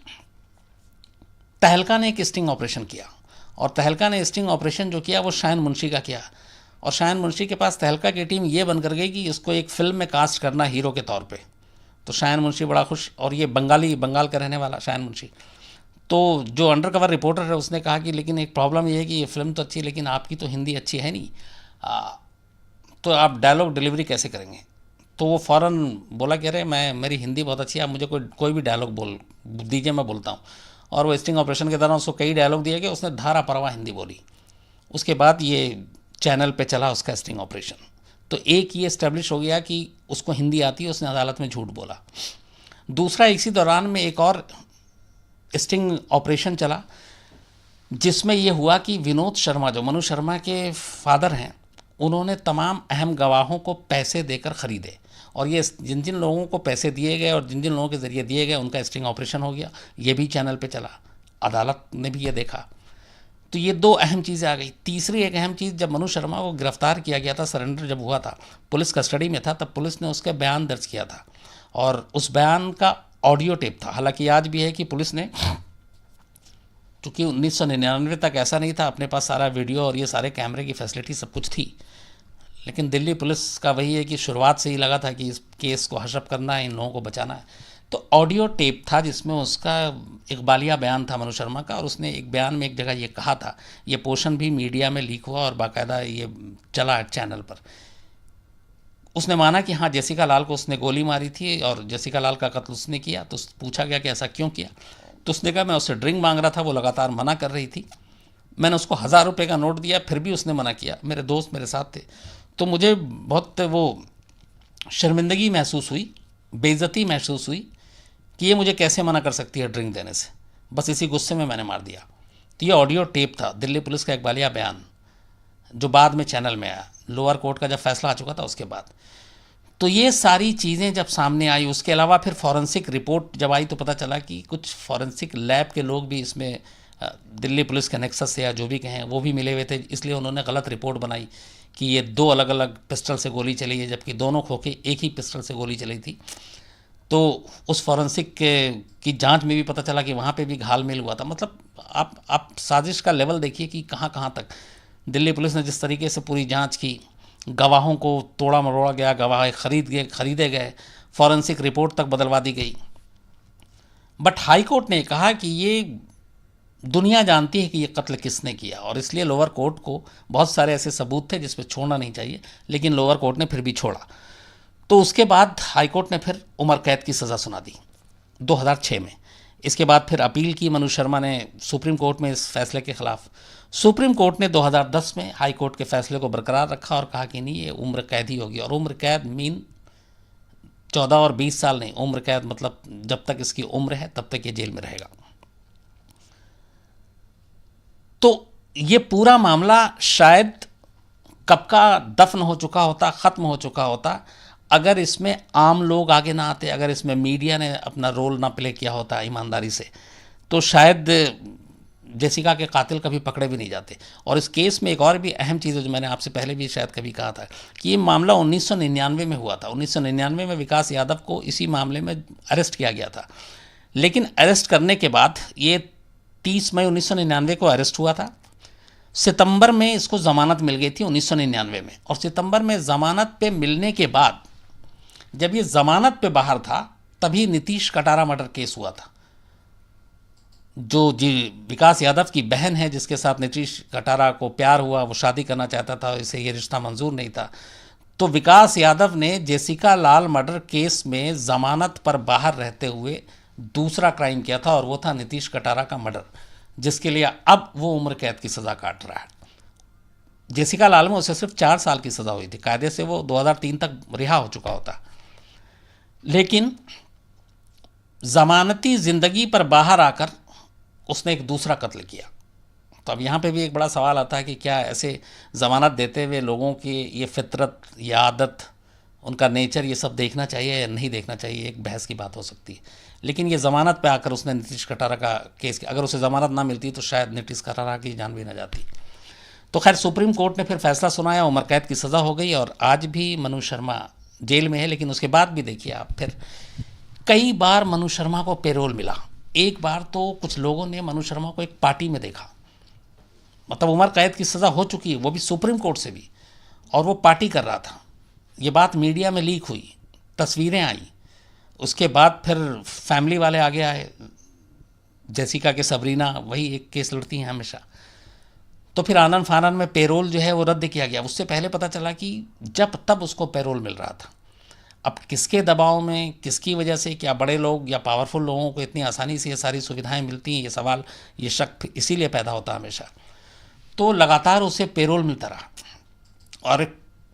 Speaker 1: तहलका ने एक स्टिंग ऑपरेशन किया, और तहलका ने स्टिंग ऑपरेशन जो किया वो शायन मुंशी का किया, और शायन मुंशी के पास तहलका की टीम ये बनकर गई कि इसको एक फिल्म में कास्ट करना हीरो के तौर पे। तो शायन मुंशी बड़ा खुश, और ये बंगाल का रहने वाला शायन मुंशी। तो जो अंडर कवर रिपोर्टर है उसने कहा कि लेकिन एक प्रॉब्लम ये है कि ये फिल्म तो अच्छी है लेकिन आपकी तो हिंदी अच्छी है नहीं, तो आप डायलॉग डिलीवरी कैसे करेंगे। तो वो फ़ौरन बोला कह रहे मेरी हिंदी बहुत अच्छी है, आप मुझे कोई भी डायलॉग बोल दीजिए मैं बोलता हूँ। और वो स्टिंग ऑपरेशन के दौरान उसको कई डायलॉग दिए गए, उसने धारा परवाह हिंदी बोली। उसके बाद ये चैनल पे चला उसका स्टिंग ऑपरेशन। तो एक ये इस्टेब्लिश हो गया कि उसको हिंदी आती है, उसने अदालत में झूठ बोला। दूसरा, इसी दौरान में एक और स्टिंग ऑपरेशन चला जिसमें यह हुआ कि विनोद शर्मा जो मनु शर्मा के फादर हैं उन्होंने तमाम अहम गवाहों को पैसे देकर ख़रीदे, और ये जिन जिन लोगों को पैसे दिए गए और जिन जिन लोगों के ज़रिए दिए गए उनका स्टिंग ऑपरेशन हो गया। ये भी चैनल पे चला, अदालत ने भी ये देखा। तो ये दो अहम चीज़ें आ गई। तीसरी एक अहम चीज़, जब मनु शर्मा को गिरफ्तार किया गया था, सरेंडर जब हुआ था, पुलिस कस्टडी में था, तब पुलिस ने उसका बयान दर्ज किया था और उस बयान का ऑडियो टेप था। हालांकि आज भी है कि पुलिस ने, चूँकि 1999 तक ऐसा नहीं था, अपने पास सारा वीडियो और ये सारे कैमरे की फैसिलिटी सब कुछ थी, लेकिन दिल्ली पुलिस का वही है कि शुरुआत से ही लगा था कि इस केस को हशप करना है, इन लोगों को बचाना है। तो ऑडियो टेप था जिसमें उसका इकबालिया बयान था मनु शर्मा का, और उसने एक बयान में एक जगह ये कहा था, ये पोर्शन भी मीडिया में लीक हुआ और बाकायदा ये चला चैनल पर। उसने माना कि हाँ जेसिका लाल को उसने गोली मारी थी और जेसिका लाल का कत्ल उसने किया। तो पूछा गया कि ऐसा क्यों किया, तो उसने कहा मैं उससे ड्रिंक मांग रहा था, वो लगातार मना कर रही थी, मैंने उसको 1000 रुपये का नोट दिया फिर भी उसने मना किया, मेरे दोस्त मेरे साथ थे, तो मुझे बहुत वो शर्मिंदगी महसूस हुई, बेइज्जती महसूस हुई कि ये मुझे कैसे मना कर सकती है ड्रिंक देने से, बस इसी गुस्से में मैंने मार दिया। तो ये ऑडियो टेप था, दिल्ली पुलिस का इकबालिया बयान, जो बाद में चैनल में आया, लोअर कोर्ट का जब फैसला आ चुका था उसके बाद। तो ये सारी चीज़ें जब सामने आई, उसके अलावा फिर फॉरेंसिक रिपोर्ट जब आई तो पता चला कि कुछ फॉरेंसिक लैब के लोग भी इसमें दिल्ली पुलिस के नेक्सस से या जो भी कहें वो भी मिले हुए थे, इसलिए उन्होंने गलत रिपोर्ट बनाई कि ये दो अलग अलग पिस्टल से गोली चली है, जबकि दोनों खोखे एक ही पिस्टल से गोली चली थी। तो उस फॉरेंसिक की जांच में भी पता चला कि वहाँ पे भी घालमेल हुआ था। मतलब आप साजिश का लेवल देखिए कि कहाँ कहाँ तक दिल्ली पुलिस ने जिस तरीके से पूरी जांच की, गवाहों को तोड़ा मरोड़ा गया, गवाह खरीदे गए, फॉरेंसिक रिपोर्ट तक बदलवा दी गई। बट हाई कोर्ट ने कहा कि ये दुनिया जानती है कि ये कत्ल किसने किया, और इसलिए लोअर कोर्ट को बहुत सारे ऐसे सबूत थे जिस पर छोड़ना नहीं चाहिए, लेकिन लोअर कोर्ट ने फिर भी छोड़ा। तो उसके बाद हाई कोर्ट ने फिर उम्र कैद की सज़ा सुना दी 2006 में। इसके बाद फिर अपील की मनु शर्मा ने सुप्रीम कोर्ट में इस फैसले के ख़िलाफ़। सुप्रीम कोर्ट ने 2010 में हाई कोर्ट के फैसले को बरकरार रखा और कहा कि नहीं, ये उम्र कैद ही होगी, और उम्र कैद मीन 14 और 20 साल नहीं, उम्र कैद मतलब जब तक इसकी उम्र है तब तक ये जेल में रहेगा। तो ये पूरा मामला शायद कब का दफन हो चुका होता, ख़त्म हो चुका होता, अगर इसमें आम लोग आगे ना आते, अगर इसमें मीडिया ने अपना रोल ना प्ले किया होता ईमानदारी से, तो शायद जेसिका के कातिल कभी पकड़े भी नहीं जाते। और इस केस में एक और भी अहम चीज़ है जो मैंने आपसे पहले भी शायद कभी कहा था कि ये मामला 1999 में हुआ था। 1999 में विकास यादव को इसी मामले में अरेस्ट किया गया था, लेकिन अरेस्ट करने के बाद, ये 30 मई 1999 को अरेस्ट हुआ था, सितंबर में इसको ज़मानत मिल गई थी 1999 में, और सितंबर में ज़मानत पे मिलने के बाद जब ये ज़मानत पे बाहर था तभी नीतीश कटारा मर्डर केस हुआ था। जो जी विकास यादव की बहन है जिसके साथ नीतीश कटारा को प्यार हुआ, वो शादी करना चाहता था, इसे ये रिश्ता मंजूर नहीं था। तो विकास यादव ने जेसिका लाल मर्डर केस में जमानत पर बाहर रहते हुए दूसरा क्राइम किया था, और वो था नीतीश कटारा का मर्डर, जिसके लिए अब वो उम्र कैद की सज़ा काट रहा है। जेसिका लाल में उसे सिर्फ 4 साल की सज़ा हुई थी, कायदे से वो 2003 तक रिहा हो चुका होता, लेकिन जमानती ज़िंदगी पर बाहर आकर उसने एक दूसरा कत्ल किया। तो अब यहाँ पे भी एक बड़ा सवाल आता है कि क्या ऐसे ज़मानत देते हुए लोगों की ये फितरत या आदत, उनका नेचर, ये सब देखना चाहिए या नहीं देखना चाहिए, एक बहस की बात हो सकती है। लेकिन ये ज़मानत पे आकर उसने नीतीश कटारा का केस किया, अगर उसे ज़मानत ना मिलती तो शायद नीतीश कटारा की जान भी ना जाती। तो खैर सुप्रीम कोर्ट ने फिर फैसला सुनाया, उम्र कैद की सज़ा हो गई, और आज भी मनु शर्मा जेल में है। लेकिन उसके बाद भी देखिए आप, फिर कई बार मनु शर्मा को पेरोल मिला। एक बार तो कुछ लोगों ने मनु शर्मा को एक पार्टी में देखा, मतलब उम्र कैद की सज़ा हो चुकी है, वो भी सुप्रीम कोर्ट से भी, और वो पार्टी कर रहा था। ये बात मीडिया में लीक हुई, तस्वीरें आई, उसके बाद फिर फैमिली वाले आगे आए, जेसिका के सबरीना वही एक केस लड़ती हैं हमेशा। तो फिर आनन फानन में पेरोल जो है वो रद्द किया गया। उससे पहले पता चला कि जब तब उसको पेरोल मिल रहा था। अब किसके दबाव में, किसकी वजह से, क्या बड़े लोग या पावरफुल लोगों को इतनी आसानी से ये सारी सुविधाएं मिलती हैं, ये सवाल, ये शक इसीलिए पैदा होता है हमेशा। तो लगातार उसे पेरोल मिलता रहा, और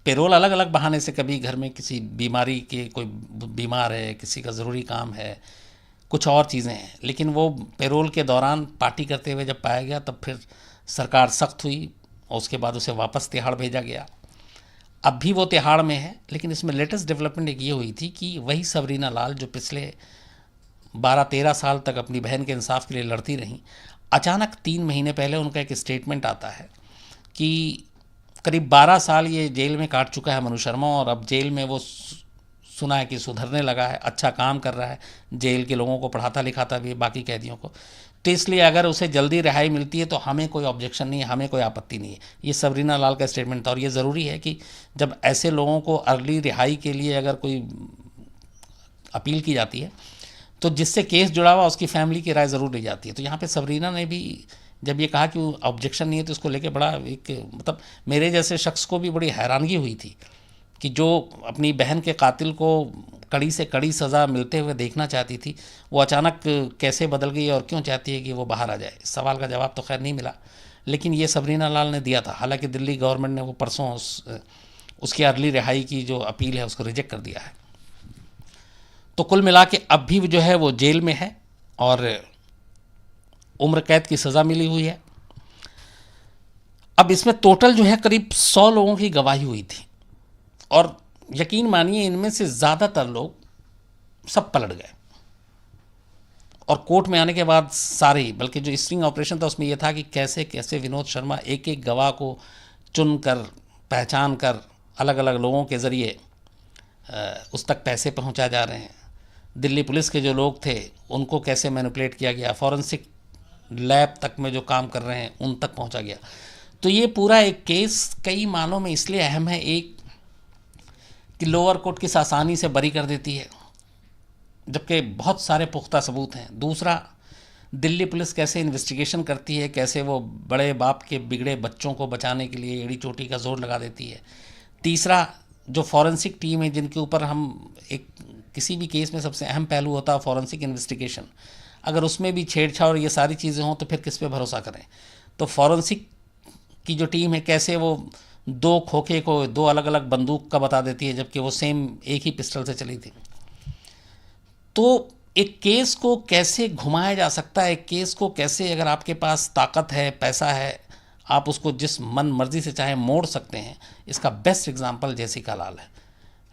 Speaker 1: पेरोल अलग अलग बहाने से, कभी घर में किसी बीमारी के कोई बीमार है, किसी का ज़रूरी काम है, कुछ और चीज़ें हैं। लेकिन वो पेरोल के दौरान पार्टी करते हुए जब पाया गया तब फिर सरकार सख्त हुई, और उसके बाद उसे वापस तिहाड़ भेजा गया। अब भी वो तिहाड़ में है। लेकिन इसमें लेटेस्ट डेवलपमेंट एक ये हुई थी कि वही सबरीना लाल जो पिछले 12-13 साल तक अपनी बहन के इंसाफ के लिए लड़ती रहीं, अचानक 3 महीने पहले उनका एक स्टेटमेंट आता है कि करीब 12 साल ये जेल में काट चुका है मनु शर्मा, और अब जेल में वो सुना है कि सुधरने लगा है, अच्छा काम कर रहा है, जेल के लोगों को पढ़ाता लिखाता भी है, बाकी कैदियों को। तो इसलिए अगर उसे जल्दी रिहाई मिलती है तो हमें कोई ऑब्जेक्शन नहीं है, हमें कोई आपत्ति नहीं है। ये सबरीना लाल का स्टेटमेंट था। और ये ज़रूरी है कि जब ऐसे लोगों को अर्ली रिहाई के लिए अगर कोई अपील की जाती है तो जिससे केस जुड़ा हुआ उसकी फैमिली की राय ज़रूर ली जाती है। तो यहाँ पे सबरीना ने भी जब ये कहा कि ऑब्जेक्शन नहीं है तो इसको लेके बड़ा एक, मतलब मेरे जैसे शख्स को भी बड़ी हैरानगी हुई थी कि जो अपनी बहन के कातिल को कड़ी से कड़ी सज़ा मिलते हुए देखना चाहती थी, वो अचानक कैसे बदल गई और क्यों चाहती है कि वो बाहर आ जाए। इस सवाल का जवाब तो खैर नहीं मिला, लेकिन ये सबरीना लाल ने दिया था। हालांकि दिल्ली गवर्नमेंट ने वो परसों उसकी अर्ली रिहाई की जो अपील है उसको रिजेक्ट कर दिया है। तो कुल मिला के अब भी जो है वो जेल में है और उम्र कैद की सज़ा मिली हुई है। अब इसमें टोटल जो है करीब 100 लोगों की गवाही हुई थी, और यकीन मानिए इनमें से ज़्यादातर लोग सब पलट गए। और कोर्ट में आने के बाद सारे ही, बल्कि जो स्ट्रिंग ऑपरेशन था उसमें यह था कि कैसे कैसे विनोद शर्मा एक एक गवाह को चुन कर, पहचान कर, अलग अलग लोगों के ज़रिए उस तक पैसे पहुंचा जा रहे हैं। दिल्ली पुलिस के जो लोग थे उनको कैसे मैनिपुलेट किया गया, फॉरेंसिक लैब तक में जो काम कर रहे हैं उन तक पहुंचा गया। तो ये पूरा एक केस कई मानों में इसलिए अहम है, एक कि लोअर कोर्ट किस आसानी से बरी कर देती है जबकि बहुत सारे पुख्ता सबूत हैं। दूसरा, दिल्ली पुलिस कैसे इन्वेस्टिगेशन करती है, कैसे वो बड़े बाप के बिगड़े बच्चों को बचाने के लिए एड़ी चोटी का जोर लगा देती है। तीसरा, जो फॉरेंसिक टीम है जिनके ऊपर हम एक किसी भी केस में सबसे अहम पहलू होता है फॉरेंसिक इन्वेस्टिगेशन, अगर उसमें भी छेड़छाड़ और ये सारी चीज़ें हों तो फिर किस पे भरोसा करें। तो फॉरेंसिक की जो टीम है कैसे वो 2 खोखे को 2 अलग अलग बंदूक का बता देती है जबकि वो सेम एक ही पिस्टल से चली थी। तो एक केस को कैसे घुमाया जा सकता है, एक केस को कैसे, अगर आपके पास ताकत है, पैसा है, आप उसको जिस मन मर्जी से चाहे मोड़ सकते हैं, इसका बेस्ट एग्जाम्पल जेसिका लाल है।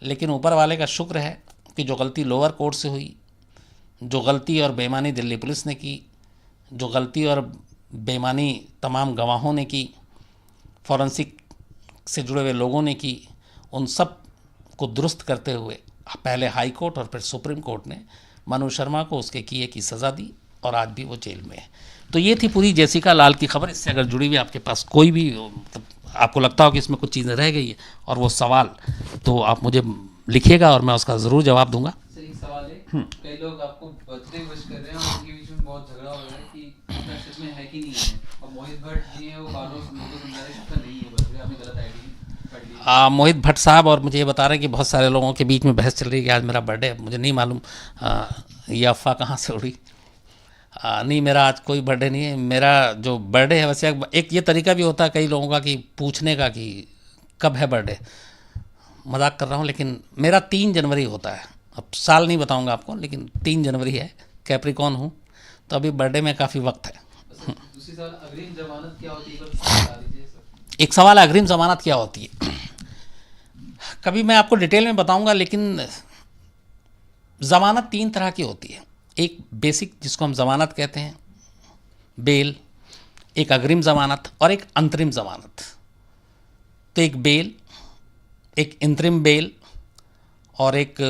Speaker 1: लेकिन ऊपर वाले का शुक्र है कि जो गलती लोअर कोर्ट से हुई, जो गलती और बेईमानी दिल्ली पुलिस ने की, जो गलती और बेईमानी तमाम गवाहों ने की, फॉरेंसिक से जुड़े हुए लोगों ने की, उन सब को दुरुस्त करते हुए पहले हाई कोर्ट और फिर सुप्रीम कोर्ट ने मनु शर्मा को उसके किए की सज़ा दी और आज भी वो जेल में है। तो ये थी पूरी जेसिका लाल की खबर। इससे अगर जुड़ी हुई आपके पास कोई भी आपको लगता हो कि इसमें कुछ चीज़ें रह गई है और वो सवाल, तो आप मुझे लिखिएगा और मैं उसका ज़रूर जवाब दूंगा।
Speaker 2: सर एक सवाल है कई लोग आपको बर्थडे विश कर रहे हैं और उनके बीच में बहुत झगड़ा हो रहा है कि क्या सच में है कि नहीं है। और मोहित भट्ट जी हैं, वो कार्लोस मोटोस का नहीं है बर्थडे, आपने गलत आईडी पढ़ ली।
Speaker 1: मोहित भट्ट साहब और मुझे ये बता रहे हैं कि बहुत सारे लोगों के बीच में बहस चल रही है कि आज मेरा बर्थडे है। मुझे नहीं मालूम ये अफ़वाह कहाँ से उड़ी। नहीं, मेरा आज कोई बर्थडे नहीं है। मेरा जो बर्थडे है वैसे एक ये तरीका भी होता है कई लोगों का कि पूछने का कि कब है बर्थडे। मजाक कर रहा हूँ, लेकिन मेरा 3 जनवरी होता है। अब साल नहीं बताऊँगा आपको, लेकिन 3 जनवरी है। कैप्रिकॉन हूँ, तो अभी बर्थडे में काफ़ी वक्त है।
Speaker 2: दूसरी सवाल, अग्रिम जमानत क्या होती है, बता दीजिए सर।
Speaker 1: एक सवाल, अग्रिम ज़मानत क्या होती है? कभी मैं आपको डिटेल में बताऊंगा, लेकिन ज़मानत 3 तरह की होती है। एक बेसिक जिसको हम ज़मानत कहते हैं, बेल, एक अग्रिम ज़मानत और एक अंतरिम ज़मानत। तो एक बेल, एक इंतरिम बेल और एक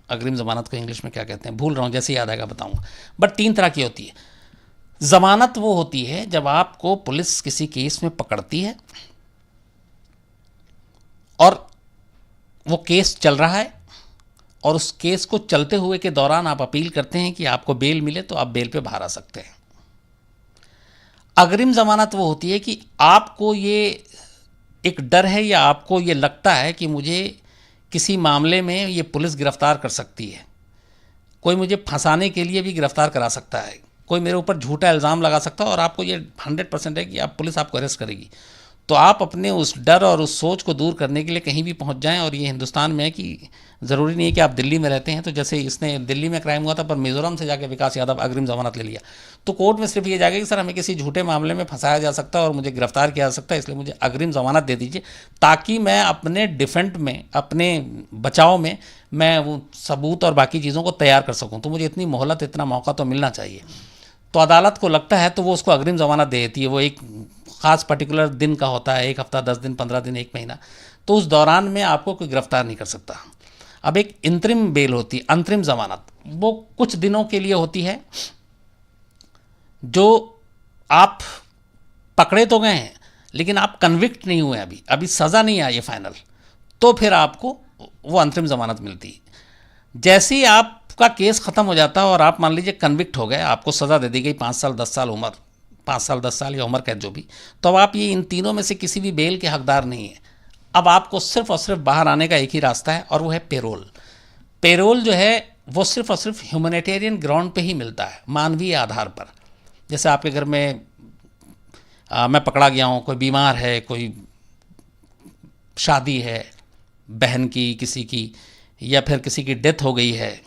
Speaker 1: अग्रिम ज़मानत को इंग्लिश में क्या कहते हैं भूल रहा हूँ, जैसे याद आएगा बताऊंगा। बट 3 तरह की होती है। ज़मानत वो होती है जब आपको पुलिस किसी केस में पकड़ती है और वो केस चल रहा है और उस केस को चलते हुए के दौरान आप अपील करते हैं कि आपको बेल मिले, तो आप बेल पे बाहर आ सकते हैं। अग्रिम ज़मानत वो होती है कि आपको ये एक डर है या आपको ये लगता है कि मुझे किसी मामले में ये पुलिस गिरफ्तार कर सकती है, कोई मुझे फंसाने के लिए भी गिरफ्तार करा सकता है, कोई मेरे ऊपर झूठा इल्ज़ाम लगा सकता है और आपको ये 100% है कि आप पुलिस आपको अरेस्ट करेगी। तो आप अपने उस डर और उस सोच को दूर करने के लिए कहीं भी पहुंच जाएं। और ये हिंदुस्तान में है कि ज़रूरी नहीं है कि आप दिल्ली में रहते हैं। तो जैसे इसने दिल्ली में क्राइम हुआ था, पर मिज़ोरम से जाके विकास यादव अग्रिम ज़मानत ले लिया, तो कोर्ट में सिर्फ ये जाएगा कि सर हमें किसी झूठे मामले में फंसाया जा सकता है और मुझे गिरफ्तार किया जा सकता है, इसलिए मुझे अग्रिम ज़मानत दे दीजिए, ताकि मैं अपने डिफेंट में, अपने बचाव में मैं वो सबूत और बाकी चीज़ों को तैयार कर सकूँ। तो मुझे इतनी मोहलत, इतना मौका तो मिलना चाहिए। तो अदालत को लगता है तो वो उसको अग्रिम ज़मानत दे देती है। वो एक ख़ास पर्टिकुलर दिन का होता है, 1 हफ्ता, 10 दिन, 15 दिन, 1 महीना। तो उस दौरान में आपको कोई गिरफ्तार नहीं कर सकता। अब एक इंतरिम बेल होती है, अंतरिम ज़मानत, वो कुछ दिनों के लिए होती है। जो आप पकड़े तो गए हैं लेकिन आप कन्विक्ट नहीं हुए, अभी सज़ा नहीं आई है फाइनल, तो फिर आपको वो अंतरिम ज़मानत मिलती है। जैसे ही आपका केस ख़त्म हो जाता है और आप मान लीजिए कन्विक्ट हो गए, आपको सज़ा दे दी गई 5 साल 10 साल उम्र, 5 साल 10 साल या उम्र कैद जो भी, तो अब आप ये इन तीनों में से किसी भी बेल के हकदार नहीं है। अब आपको सिर्फ और सिर्फ बाहर आने का एक ही रास्ता है और वो है पेरोल। पेरोल जो है वो सिर्फ और सिर्फ ह्यूमैनिटेरियन ग्राउंड पे ही मिलता है, मानवीय आधार पर। जैसे आपके घर में मैं पकड़ा गया हूँ, कोई बीमार है, कोई शादी है बहन की, किसी की, या फिर किसी की डेथ हो गई है,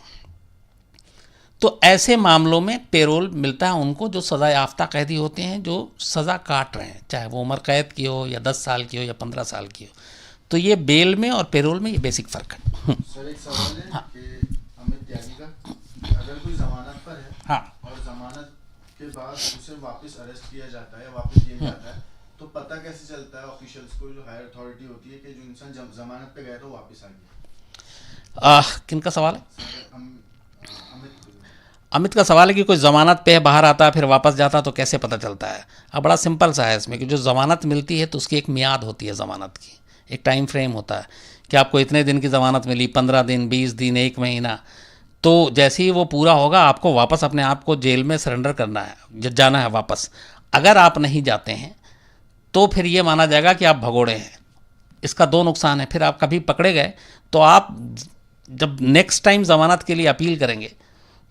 Speaker 1: तो ऐसे मामलों में पेरोल मिलता है उनको जो सज़ा याफ्ता कैदी होते हैं, जो सज़ा काट रहे हैं, चाहे वो उम्र कैद की हो या 10 साल की हो या 15 साल की हो। तो ये बेल में और पेरोल में ये बेसिक फ़र्क है।
Speaker 3: सर एक सवाल है
Speaker 1: हाँ।
Speaker 3: कि अमित त्यागी का, अगर कोई जमानत पर है
Speaker 1: हाँ।
Speaker 3: और जमानत के बाद उसे वापस अरेस्ट किया जाता है, वापस लिया जाता है, तो पता कैसे चलता है ऑफिशियल्स को, जो हायर अथॉरिटी होती है, कि जो इंसान जमानत पे गया था वो वापस आ गया?
Speaker 1: किन का सवाल है?
Speaker 3: सर अमित
Speaker 1: अमित का सवाल है कि कोई ज़मानत पे बाहर आता है फिर वापस जाता है तो कैसे पता चलता है। अब बड़ा सिंपल सा है इसमें कि जो ज़मानत मिलती है तो उसकी एक मियाद होती है, ज़मानत की एक टाइम फ्रेम होता है कि आपको इतने दिन की ज़मानत मिली, 15 दिन, 20 दिन, 1 महीना। तो जैसे ही वो पूरा होगा आपको वापस अपने आप को जेल में सरेंडर करना है, जाना है वापस। अगर आप नहीं जाते हैं तो फिर ये माना जाएगा कि आप भगोड़े हैं। इसका 2 नुकसान है। फिर आप कभी पकड़े गए तो आप जब नेक्स्ट टाइम ज़मानत के लिए अपील करेंगे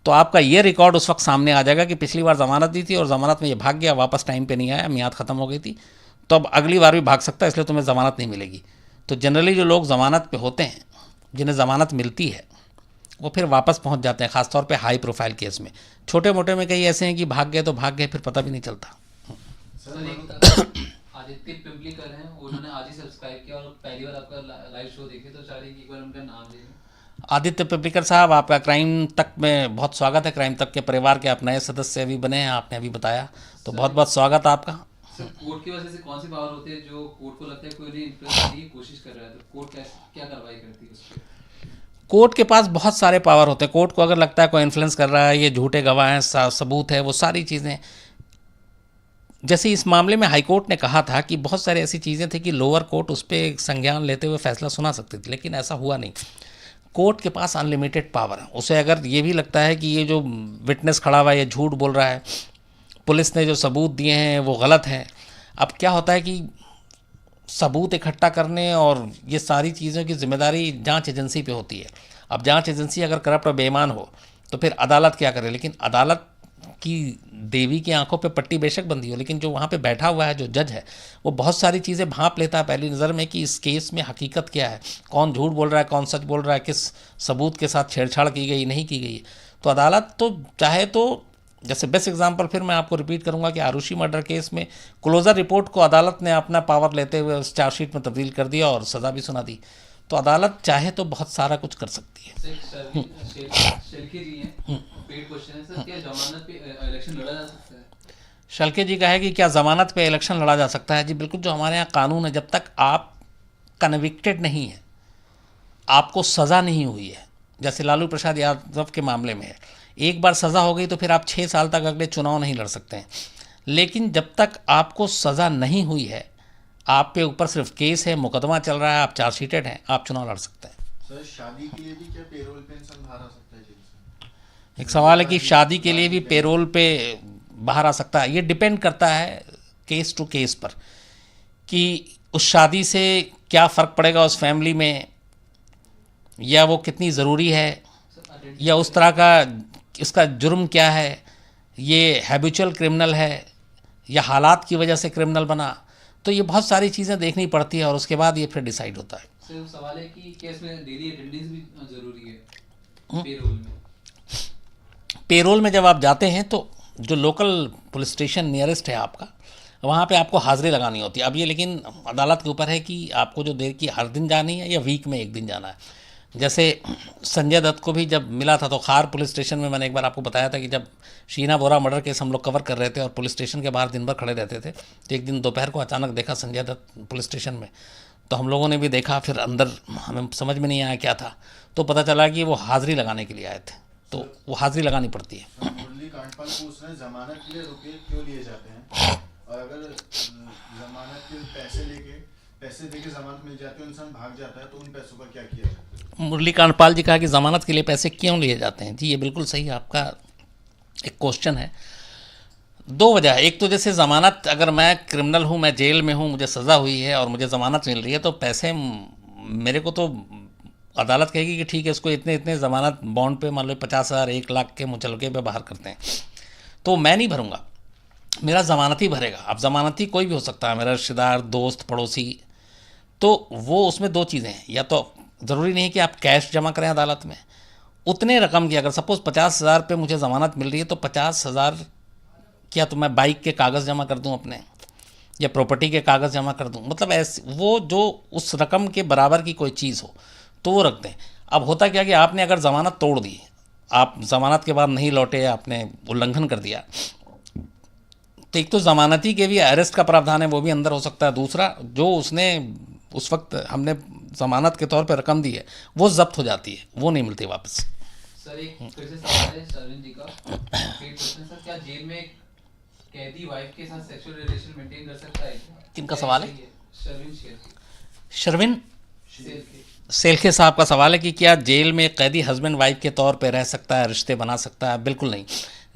Speaker 1: तो आपका ये रिकॉर्ड उस वक्त सामने आ जाएगा कि पिछली बार ज़मानत दी थी और ज़मानत में ये भाग गया, वापस टाइम पे नहीं आया, मियाद ख़त्म हो गई थी, तो अब अगली बार भी भाग सकता है, इसलिए तुम्हें ज़मानत नहीं मिलेगी। तो जनरली जो लोग ज़मानत पे होते हैं, जिन्हें ज़मानत मिलती है, वो फिर वापस पहुंच जाते हैं, ख़ासतौर पे हाई प्रोफाइल केस में। छोटे मोटे में कई ऐसे हैं कि भाग गए तो भाग गए, फिर पता भी नहीं चलता।
Speaker 2: सर एक आदित्य पिंपलीकर हैं, उन्होंने आज ही सब्सक्राइब किया और पहली बार आपका लाइव शो देखे, तो चाह रहे हैं कि एक बार उनका नाम ले लें।
Speaker 1: आदित्य पिंपलीकर साहब, आपका क्राइम तक में बहुत स्वागत है। क्राइम तक के परिवार के आप नए सदस्य अभी बने हैं, आपने अभी बताया, तो बहुत बहुत स्वागत है आपका।
Speaker 2: सर कोर्ट की वजह से कौन सी पावर होती है जो कोर्ट को लगता है कोई नहीं इन्फ्लुएंस करने की कोशिश कर रहा है, तो कोर्ट क्या कार्रवाई करती है उस पर?
Speaker 1: कोर्ट के पास बहुत सारे पावर होते हैं। कोर्ट को अगर लगता है कोई इन्फ्लुएंस कर रहा है, ये झूठे गवाह हैं, सबूत है, वो सारी चीज़ें, जैसे इस मामले में हाई कोर्ट ने कहा था कि बहुत सारी ऐसी चीज़ें थी कि लोअर कोर्ट उस पर संज्ञान लेते हुए फैसला सुना सकती थी, लेकिन ऐसा हुआ नहीं। कोर्ट के पास अनलिमिटेड पावर है। उसे अगर ये भी लगता है कि ये जो विटनेस खड़ा हुआ है ये झूठ बोल रहा है, पुलिस ने जो सबूत दिए हैं वो गलत हैं। अब क्या होता है कि सबूत इकट्ठा करने और ये सारी चीज़ों की जिम्मेदारी जांच एजेंसी पे होती है। अब जांच एजेंसी अगर करप्ट और बेईमान हो तो फिर अदालत क्या करे। लेकिन अदालत की देवी की आंखों पे पट्टी बेशक बंधी हो, लेकिन जो वहाँ पे बैठा हुआ है जो जज है वो बहुत सारी चीज़ें भांप लेता है पहली नज़र में कि इस केस में हकीकत क्या है, कौन झूठ बोल रहा है, कौन सच बोल रहा है, किस सबूत के साथ छेड़छाड़ की गई नहीं की गई। तो अदालत तो चाहे तो, जैसे बेस्ट एग्जांपल फिर मैं आपको रिपीट करूंगा कि आरुषि मर्डर केस में क्लोजर रिपोर्ट को अदालत ने अपना पावर लेते हुए उस चार्जशीट में तब्दील कर दिया और सज़ा भी सुना दी। तो अदालत चाहे तो बहुत सारा कुछ कर सकती है।
Speaker 2: शेल्के जी हैं, पेड क्वेश्चन है सर, क्या जमानत पे इलेक्शन लड़ा जा सकता है?
Speaker 1: शल्के जी का है कि क्या ज़मानत पे इलेक्शन लड़ा जा सकता है। जी बिल्कुल, जो हमारे यहाँ कानून है, जब तक आप कन्विक्टेड नहीं है, आपको सज़ा नहीं हुई है, जैसे लालू प्रसाद यादव के मामले में है, एक बार सज़ा हो गई तो फिर आप 6 साल तक अगले चुनाव नहीं लड़ सकते हैं। लेकिन जब तक आपको सज़ा नहीं हुई है, आप पे ऊपर सिर्फ केस है, मुकदमा चल रहा है, आप चार्जशीटेड हैं, आप चुनाव लड़ सकते हैं।
Speaker 3: सर शादी के लिए भी क्या पेरोल पे इंसान बाहर आ सकता है जेल से?
Speaker 1: एक सवाल है कि शादी के लिए भी पेरोल पे बाहर आ सकता है। ये डिपेंड करता है केस टू केस पर कि उस शादी से क्या फ़र्क पड़ेगा उस फैमिली में, या वो कितनी ज़रूरी है, या उस तरह का इसका जुर्म क्या है, ये हैबिचुअल क्रिमिनल है या हालात की वजह से क्रिमिनल बना। तो ये बहुत सारी चीज़ें देखनी पड़ती है और उसके बाद ये फिर डिसाइड होता है।
Speaker 2: सिर्फ सवाल है कि केस में डेली अटेंडेंस भी जरूरी है पेरोल में।
Speaker 1: पेरोल में जब आप जाते हैं तो जो लोकल पुलिस स्टेशन नियरेस्ट है आपका, वहाँ पे आपको हाज़िरी लगानी होती है। अब ये लेकिन अदालत के ऊपर है कि आपको जो देर की हर दिन जानी है या वीक में एक दिन जाना है। जैसे संजय दत्त को भी जब मिला था तो खार पुलिस स्टेशन में, मैंने एक बार आपको बताया था कि जब शीना बोरा मर्डर केस हम लोग कवर कर रहे थे और पुलिस स्टेशन के बाहर दिन भर खड़े रहते थे, तो एक दिन दोपहर को अचानक देखा संजय दत्त पुलिस स्टेशन में। तो हम लोगों ने भी देखा, फिर अंदर हमें समझ में नहीं आया क्या था, तो पता चला कि वो हाज़िरी लगाने के लिए आए थे, तो वो हाज़िरी लगानी पड़ती है।
Speaker 3: मुरली कांडपाल को उसने जमानत के लिए रुपये क्यों लिए जाते हैं, और अगर जमानत के पैसे देके जमानत मिल जाती है, इंसान भाग जाता है, तो उन पैसों का क्या किया जाता है?
Speaker 1: मुरली कांडपाल जी कहा कि ज़मानत के लिए पैसे क्यों लिए जाते हैं। जी ये बिल्कुल सही आपका एक क्वेश्चन है। 2 वजह है। एक तो जैसे ज़मानत, अगर मैं क्रिमिनल हूँ, मैं जेल में हूँ, मुझे सज़ा हुई है और मुझे ज़मानत मिल रही है, तो पैसे मेरे को तो अदालत कहेगी कि ठीक है, इसको इतने इतने ज़मानत बॉन्ड पे मान लो 50,000 1 लाख के मुचलके पे बाहर करते हैं, तो मैं नहीं भरूँगा, मेरा ज़मानती भरेगा। अब ज़मानती कोई भी हो सकता है, मेरा रिश्तेदार, दोस्त, पड़ोसी। तो वो उसमें 2 चीज़ें हैं, या तो ज़रूरी नहीं कि आप कैश जमा करें अदालत में, उतने रकम की, अगर सपोज़ 50,000 पे मुझे ज़मानत मिल रही है तो 50,000 क्या तो मैं बाइक के कागज़ जमा कर दूं अपने, या प्रॉपर्टी के कागज़ जमा कर दूं, मतलब ऐसे वो जो उस रकम के बराबर की कोई चीज़ हो तो वो रख दें। अब होता क्या कि आपने अगर ज़मानत तोड़ दी, आप ज़मानत के बाद नहीं लौटे, आपने उल्लंघन कर दिया, तो एक तो ज़मानती के भी अरेस्ट का प्रावधान है, वो भी अंदर हो सकता है। दूसरा, जो उसने उस वक्त हमने ज़मानत के तौर पर रकम दी है वो जब्त हो जाती है, वो नहीं मिलती वापस।
Speaker 2: सर एक फिर से सवाल है शर्विन जी का, क्वेश्चन सर, क्या जेल में कैदी वाइफ के साथ सेक्सुअल रिलेशन मेंटेन कर सकता है?
Speaker 1: किनका सवाल है?
Speaker 2: शर्विन
Speaker 1: सेल्खे साहब का सवाल है कि क्या जेल में कैदी हस्बैंड वाइफ के तौर पे रह सकता है, रिश्ते बना सकता है? बिल्कुल नहीं।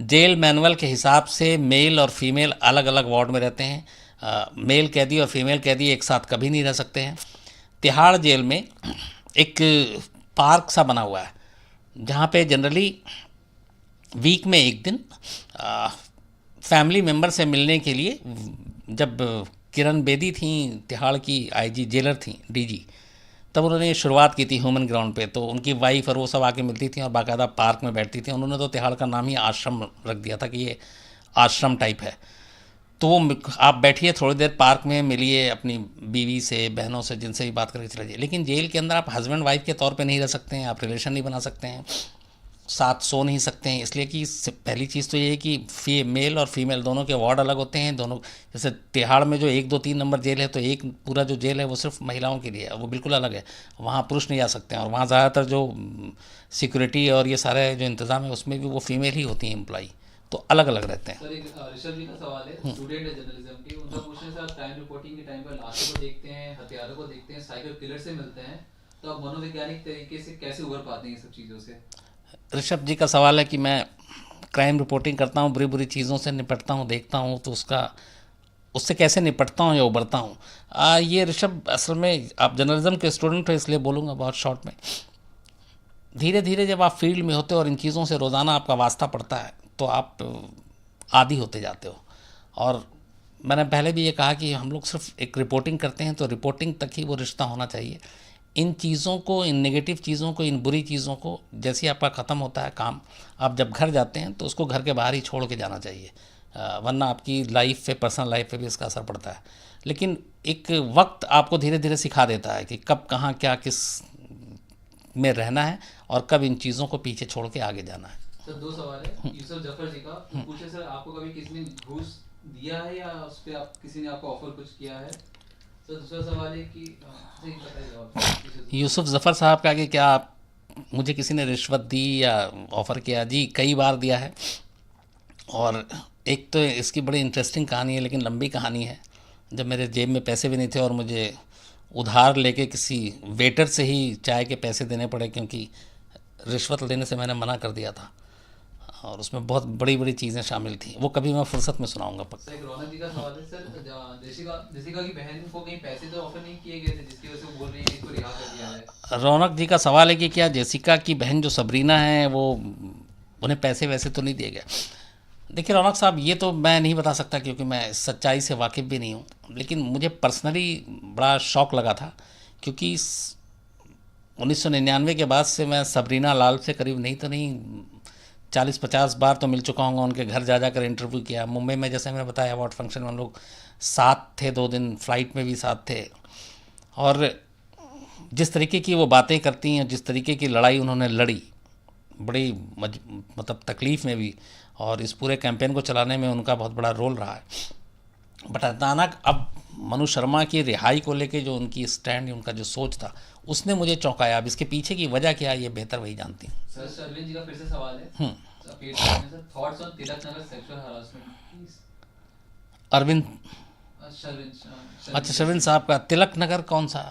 Speaker 1: जेल मैनुअल के हिसाब से मेल और फीमेल अलग अलग वार्ड में रहते हैं। मेल कैदी और फीमेल कैदी एक साथ कभी नहीं रह सकते हैं। तिहाड़ जेल में एक पार्क सा बना हुआ है जहाँ पे जनरली वीक में एक दिन फैमिली मेम्बर से मिलने के लिए, जब किरण बेदी थी तिहाड़ की आईजी जेलर थी, डीजी, तब उन्होंने शुरुआत की थी ह्यूमन ग्राउंड पे, तो उनकी वाइफ और वो सब आके मिलती थी और बाकायदा पार्क में बैठती थी। उन्होंने तो तिहाड़ का नाम ही आश्रम रख दिया था कि ये आश्रम टाइप है। तो वो आप बैठिए थोड़ी देर पार्क में, मिलिए अपनी बीवी से, बहनों से, जिनसे भी बात करके चले जाइए। लेकिन जेल के अंदर आप हस्बैंड वाइफ के तौर पे नहीं रह सकते हैं, आप रिलेशन नहीं बना सकते हैं, साथ सो नहीं सकते हैं। इसलिए कि पहली चीज़ तो ये है कि मेल और फीमेल दोनों के वार्ड अलग होते हैं। दोनों, जैसे तिहाड़ में जो 1, 2, 3 नंबर जेल है, तो एक पूरा जो जेल है वो सिर्फ महिलाओं के लिए है, वो बिल्कुल अलग है, वहाँ पुरुष नहीं जा सकते हैं। और वहाँ ज़्यादातर जो सिक्योरिटी और ये सारे जो इंतज़ाम है उसमें भी वो फीमेल ही होती हैं एम्प्लॉई, तो अलग अलग रहते हैं।
Speaker 2: सर एक ऋषभ जी का सवाल है, स्टूडेंट है जर्नलिज्म के, उनका क्वेश्चन है, आप क्राइम रिपोर्टिंग के टाइम पर लाशों को देखते हैं, हथियारों को देखते हैं, साइकिल किलर से मिलते हैं, तो आप मनोवैज्ञानिक तरीके से कैसे उभर पाते हैं ये सब चीज़ों से?
Speaker 1: ऋषभ जी का सवाल है कि मैं क्राइम रिपोर्टिंग करता हूँ, बुरी बुरी चीज़ों से निपटता हूँ, देखता हूँ, तो उससे कैसे निपटता हूँ या उबरता हूँ। ये ऋषभ, असल में आप जर्नलिज्म के स्टूडेंट हो इसलिए बोलूँगा बहुत शॉर्ट में। धीरे धीरे जब आप फील्ड में होते हो और इन चीज़ों से रोज़ाना आपका वास्ता पड़ता है तो आप आदी होते जाते हो। और मैंने पहले भी ये कहा कि हम लोग सिर्फ एक रिपोर्टिंग करते हैं तो रिपोर्टिंग तक ही वो रिश्ता होना चाहिए। इन चीज़ों को, इन नेगेटिव चीज़ों को, इन बुरी चीज़ों को जैसे ही आपका ख़त्म होता है काम, आप जब घर जाते हैं तो उसको घर के बाहर ही छोड़ के जाना चाहिए, वरना आपकी लाइफ पे, पर्सनल लाइफ पे भी इसका असर पड़ता है। लेकिन एक वक्त आपको धीरे धीरे सिखा देता है कि कब, कहाँ, क्या, किस में रहना है और कब इन चीज़ों को पीछे छोड़ के आगे जाना है।
Speaker 2: सर 2 सवाल है यूसुफ जफर जी का। पूछे सर, आपको कभी किसी ने घूस दिया है या उस पे किसी ने आपको ऑफर कुछ किया है? सर दूसरा सवाल है कि सही बताइए आप।
Speaker 1: यूसुफ ज़फ़र साहब का कि क्या मुझे किसी ने रिश्वत दी या ऑफ़र किया? जी, कई बार दिया है। और एक तो इसकी बड़ी इंटरेस्टिंग कहानी है, लेकिन लंबी कहानी है। जब मेरे जेब में पैसे भी नहीं थे और मुझे उधार लेके किसी वेटर से ही चाय के पैसे देने पड़े, क्योंकि रिश्वत लेने से मैंने मना कर दिया था और उसमें बहुत बड़ी बड़ी चीज़ें शामिल थी। वो कभी मैं फुर्सत में सुनाऊंगा पक्का।
Speaker 2: सर एक रौनक जी का सवाल है सर, जेसिका की बहन को कहीं पैसे तो ऑफर नहीं किए गए थे जिसकी वजह से वो बोल रही है कि इसको रिहा कर दिया है?
Speaker 1: रौनक जी का सवाल है कि क्या जेसिका की बहन जो सबरीना है वो, उन्हें पैसे वैसे तो नहीं दिए गए? देखिए रौनक साहब, ये तो मैं नहीं बता सकता क्योंकि मैं सच्चाई से वाकिफ़ भी नहीं हूँ, लेकिन मुझे पर्सनली बड़ा शौक़ लगा था क्योंकि 1999 के बाद से मैं सबरीना लाल से करीब नहीं तो नहीं 40-50 बार तो मिल चुका हूँ। उनके घर जा कर इंटरव्यू किया। मुंबई में जैसे मैंने बताया अवार्ड फंक्शन में हम लोग साथ थे, 2 दिन फ्लाइट में भी साथ थे। और जिस तरीके की वो बातें करती हैं, जिस तरीके की लड़ाई उन्होंने लड़ी, बड़ी मतलब तकलीफ़ में भी, और इस पूरे कैंपेन को चलाने में उनका बहुत बड़ा रोल रहा है। बट अचानक अब मनु शर्मा की रिहाई को लेके जो उनकी स्टैंड, उनका जो सोच था, उसने मुझे चौंकाया। अब इसके पीछे की वजह क्या है ये बेहतर वही जानती हैं।
Speaker 2: सर शर्लिन जी का फिर से सवाल है sir, thoughts on Tilak Nagar sexual harassment please.
Speaker 1: Arvind, अच्छा शर्विन साहब का तिलक नगर कौन सा?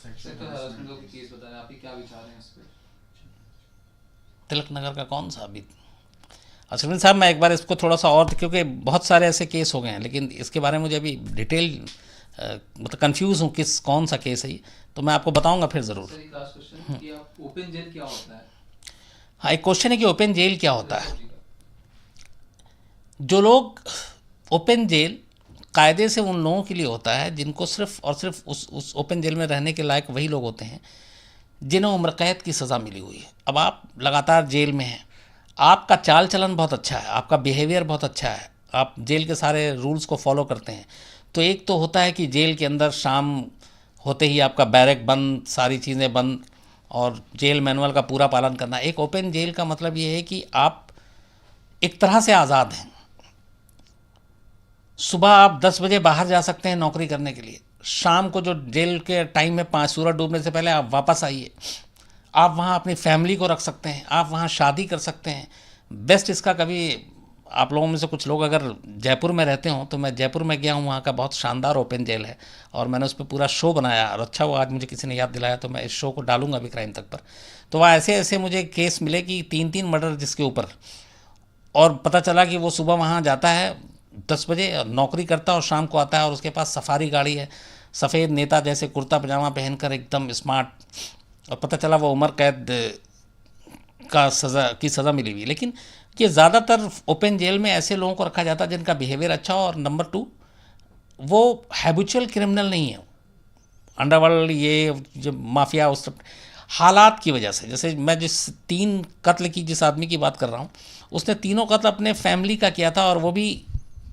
Speaker 2: सेक्सुअल हरासमेंट का केस बताएं, आपके क्या विचार हैं इस पे?
Speaker 1: तिलक नगर का कौन सा? अभी अश्विन साहब मैं एक बार इसको थोड़ा सा और, क्योंकि बहुत सारे ऐसे केस हो गए हैं, लेकिन इसके बारे में मुझे अभी डिटेल मतलब कंफ्यूज हूँ कौन सा केस है ये, तो मैं आपको बताऊंगा फिर ज़रूर।
Speaker 2: सर एक लास्ट क्वेश्चन कि आप ओपन जेल क्या होता है?
Speaker 1: हाँ, एक क्वेश्चन है कि ओपन जेल क्या होता है। जो लोग ओपन जेल कायदे से उन लोगों के लिए होता है जिनको सिर्फ और सिर्फ उस ओपन जेल में रहने के लायक वही लोग होते हैं जिन्हें उम्र कैद की सज़ा मिली हुई है। अब आप लगातार जेल में हैं, आपका चाल चलन बहुत अच्छा है, आपका बिहेवियर बहुत अच्छा है, आप जेल के सारे रूल्स को फॉलो करते हैं, तो एक तो होता है कि जेल के अंदर शाम होते ही आपका बैरक बंद, सारी चीज़ें बंद और जेल मैनुअल का पूरा पालन करना। एक ओपन जेल का मतलब ये है कि आप एक तरह से आज़ाद हैं। सुबह आप 10 बजे बाहर जा सकते हैं नौकरी करने के लिए, शाम को जो जेल के टाइम में 5 सूरज डूबने से पहले आप वापस आइए, आप वहाँ अपनी फैमिली को रख सकते हैं, आप वहाँ शादी कर सकते हैं। बेस्ट इसका, कभी आप लोगों में से कुछ लोग अगर जयपुर में रहते हों तो मैं जयपुर में गया हूँ, वहाँ का बहुत शानदार ओपन जेल है और मैंने उस पर पूरा शो बनाया और अच्छा वो आज मुझे किसी ने याद दिलाया, तो मैं इस शो को डालूंगा भी क्राइम तक पर। तो वहाँ ऐसे ऐसे मुझे केस मिले कि 3-3 मर्डर जिसके ऊपर, और पता चला कि वो सुबह वहाँ जाता है 10 बजे नौकरी करता है और शाम को आता है और उसके पास सफारी गाड़ी है, सफ़ेद नेता जैसे कुर्ता पजामा पहनकर एकदम स्मार्ट, और पता चला वो उम्र कैद का सज़ा मिली हुई। लेकिन ये ज़्यादातर ओपन जेल में ऐसे लोगों को रखा जाता है जिनका बिहेवियर अच्छा हो, और नंबर 2 वो हैबिचुअल क्रिमिनल नहीं है। अंडरवर्ल्ड ये जो माफिया उस हालात की वजह से, जैसे मैं जिस 3 कत्ल की जिस आदमी की बात कर रहा हूँ, उसने तीनों कत्ल अपने फैमिली का किया था और वो भी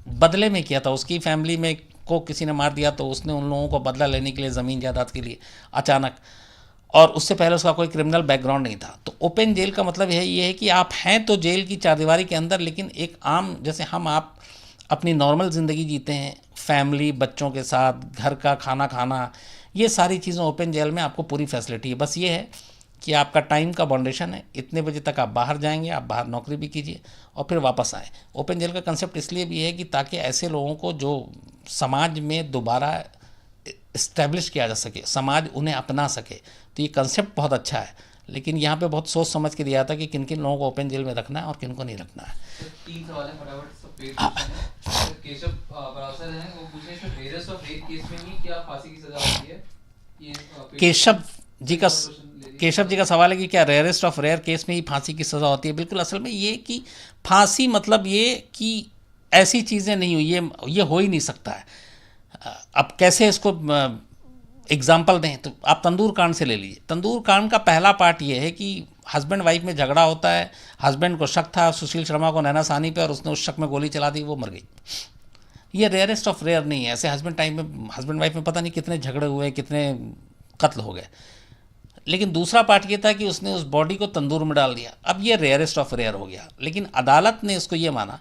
Speaker 1: बदले में किया था। उसकी फैमिली में को किसी ने मार दिया तो उसने उन लोगों को बदला लेने के लिए, ज़मीन जायदाद के लिए अचानक, और उससे पहले उसका कोई क्रिमिनल बैकग्राउंड नहीं था। तो ओपन जेल का मतलब ये है कि आप हैं तो जेल की चारदीवारी के अंदर, लेकिन एक आम जैसे आप अपनी नॉर्मल ज़िंदगी जीते हैं, फैमिली, बच्चों के साथ, घर का खाना खाना, ये सारी चीज़ें ओपन जेल में आपको पूरी फैसिलिटी है। बस ये है कि आपका टाइम का बाउंडेशन है, इतने बजे तक आप बाहर जाएंगे, आप बाहर नौकरी भी कीजिए और फिर वापस आएँ। ओपन जेल का कंसेप्ट इसलिए भी है कि ताकि ऐसे लोगों को जो समाज में दोबारा इस्टेब्लिश किया जा सके, समाज उन्हें अपना सके। तो ये कंसेप्ट बहुत अच्छा है, लेकिन यहाँ पे बहुत सोच समझ के दिया था कि किन किन लोगों को ओपन जेल में रखना है और किन को नहीं रखना है।
Speaker 2: सर, 3 सवाल है फटाफट, सब पेड क्वेश्चन है। सर, केशव बरासर हैं, वो पूछ रहे हैं इसमें रेयरेस्ट ऑफ रेयर केस में ही क्या फांसी की सजा होती है? ये
Speaker 1: केशव जी का सवाल है कि क्या रेयरेस्ट ऑफ रेयर केस में ही फांसी की सज़ा होती है। बिल्कुल, असल में ये कि फांसी मतलब ये कि ऐसी चीज़ें नहीं हुई, ये हो ही नहीं सकता है। अब कैसे इसको एग्जाम्पल दें, तो आप तंदूर कांड से ले लीजिए। तंदूर कांड का पहला पार्ट ये है कि हस्बैंड वाइफ में झगड़ा होता है, हस्बैंड को शक था सुशील शर्मा को नैना साहनी पे और उसने उस शक में गोली चला दी, वो मर गई। ये रेयरेस्ट ऑफ रेयर नहीं है। ऐसे हस्बैंड वाइफ में पता नहीं कितने झगड़े हुए, कितने कत्ल हो गए। लेकिन दूसरा पार्ट ये था कि उसने उस बॉडी को तंदूर में डाल दिया। अब ये रेयरेस्ट ऑफ रेयर हो गया। लेकिन अदालत ने इसको ये माना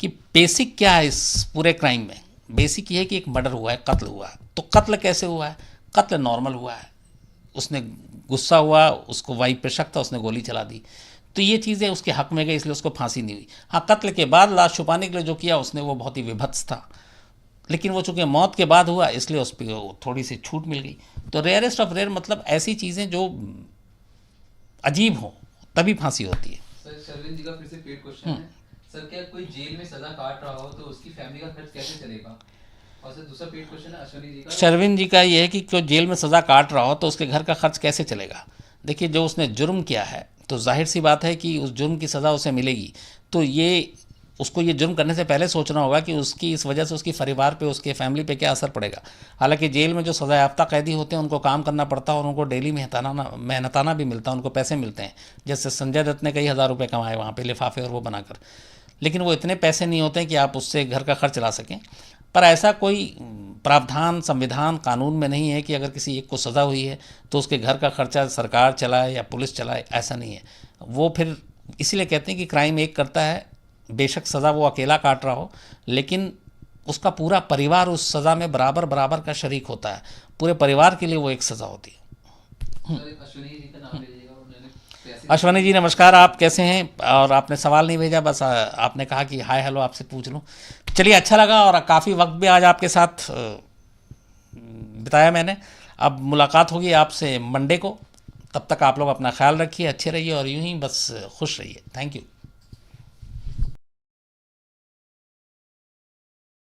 Speaker 1: कि बेसिक क्या है इस पूरे क्राइम में, बेसिक ये है कि एक मर्डर हुआ है, कत्ल हुआ है। तो कत्ल कैसे हुआ है? कत्ल नॉर्मल हुआ है, उसने गुस्सा हुआ, उसको वाइफ पे शक था, उसने गोली चला दी, तो ये चीज़ें उसके हक में गई, इसलिए उसको फांसी नहीं हुई। हाँ, कत्ल के बाद लाश छुपाने के लिए जो किया उसने वो बहुत ही विभत्स था, लेकिन वो चूँकि मौत के बाद हुआ इसलिए उस पर थोड़ी सी छूट मिल गई। तो रेयरेस्ट ऑफ रेयर मतलब ऐसी चीज़ें जो अजीब हो तभी फांसी होती है।
Speaker 2: सर, शर्विन जी का फिर से पेड क्वेश्चन है। सर, क्या कोई जेल में सजा काट रहा हो तो उसकी फैमिली का खर्च कैसे चलेगा? और सर, दूसरा पेड क्वेश्चन है अश्विनी जी का।
Speaker 1: शर्विन जी का ये है कि कोई जेल में सज़ा काट रहा हो तो उसके घर का खर्च कैसे चलेगा। देखिए, जो उसने जुर्म किया है तो जाहिर सी बात है कि उस जुर्म की सज़ा उसे मिलेगी। तो ये उसको ये जुर्म करने से पहले सोचना होगा कि उसकी इस वजह से उसकी परिवार पे, उसके फैमिली पे क्या असर पड़ेगा। हालांकि जेल में जो सज़ा याफ्ता कैदी होते हैं उनको काम करना पड़ता है और उनको डेली मेहनताना भी मिलता है, उनको पैसे मिलते हैं। जैसे संजय दत्त ने कई हज़ार रुपये कमाए वहाँ पे लिफाफे और वो बनाकर, लेकिन वो इतने पैसे नहीं होते हैं कि आप उससे घर का खर्च चला सकें। पर ऐसा कोई प्रावधान संविधान कानून में नहीं है कि अगर किसी एक को सज़ा हुई है तो उसके घर का खर्चा सरकार चलाए या पुलिस चलाए, ऐसा नहीं है। वो फिर इसीलिए कहते हैं कि क्राइम एक करता है, बेशक सज़ा वो अकेला काट रहा हो, लेकिन उसका पूरा परिवार उस सज़ा में बराबर बराबर का शरीक होता है। पूरे परिवार के लिए वो एक सज़ा होती है।
Speaker 2: सर, अश्विनी जी का नाम ले लीजिएगा, उन्होंने पैसे।
Speaker 1: अश्वनी जी नमस्कार, आप कैसे हैं? और आपने सवाल नहीं भेजा, बस आपने कहा कि हाय हेलो आपसे पूछ लूँ। चलिए, अच्छा लगा और काफ़ी वक्त भी आज आपके साथ बिताया मैंने। अब मुलाकात होगी आपसे मंडे को, तब तक आप लोग अपना ख्याल रखिए, अच्छे रहिए और यूं ही बस खुश रहिए। Thank you.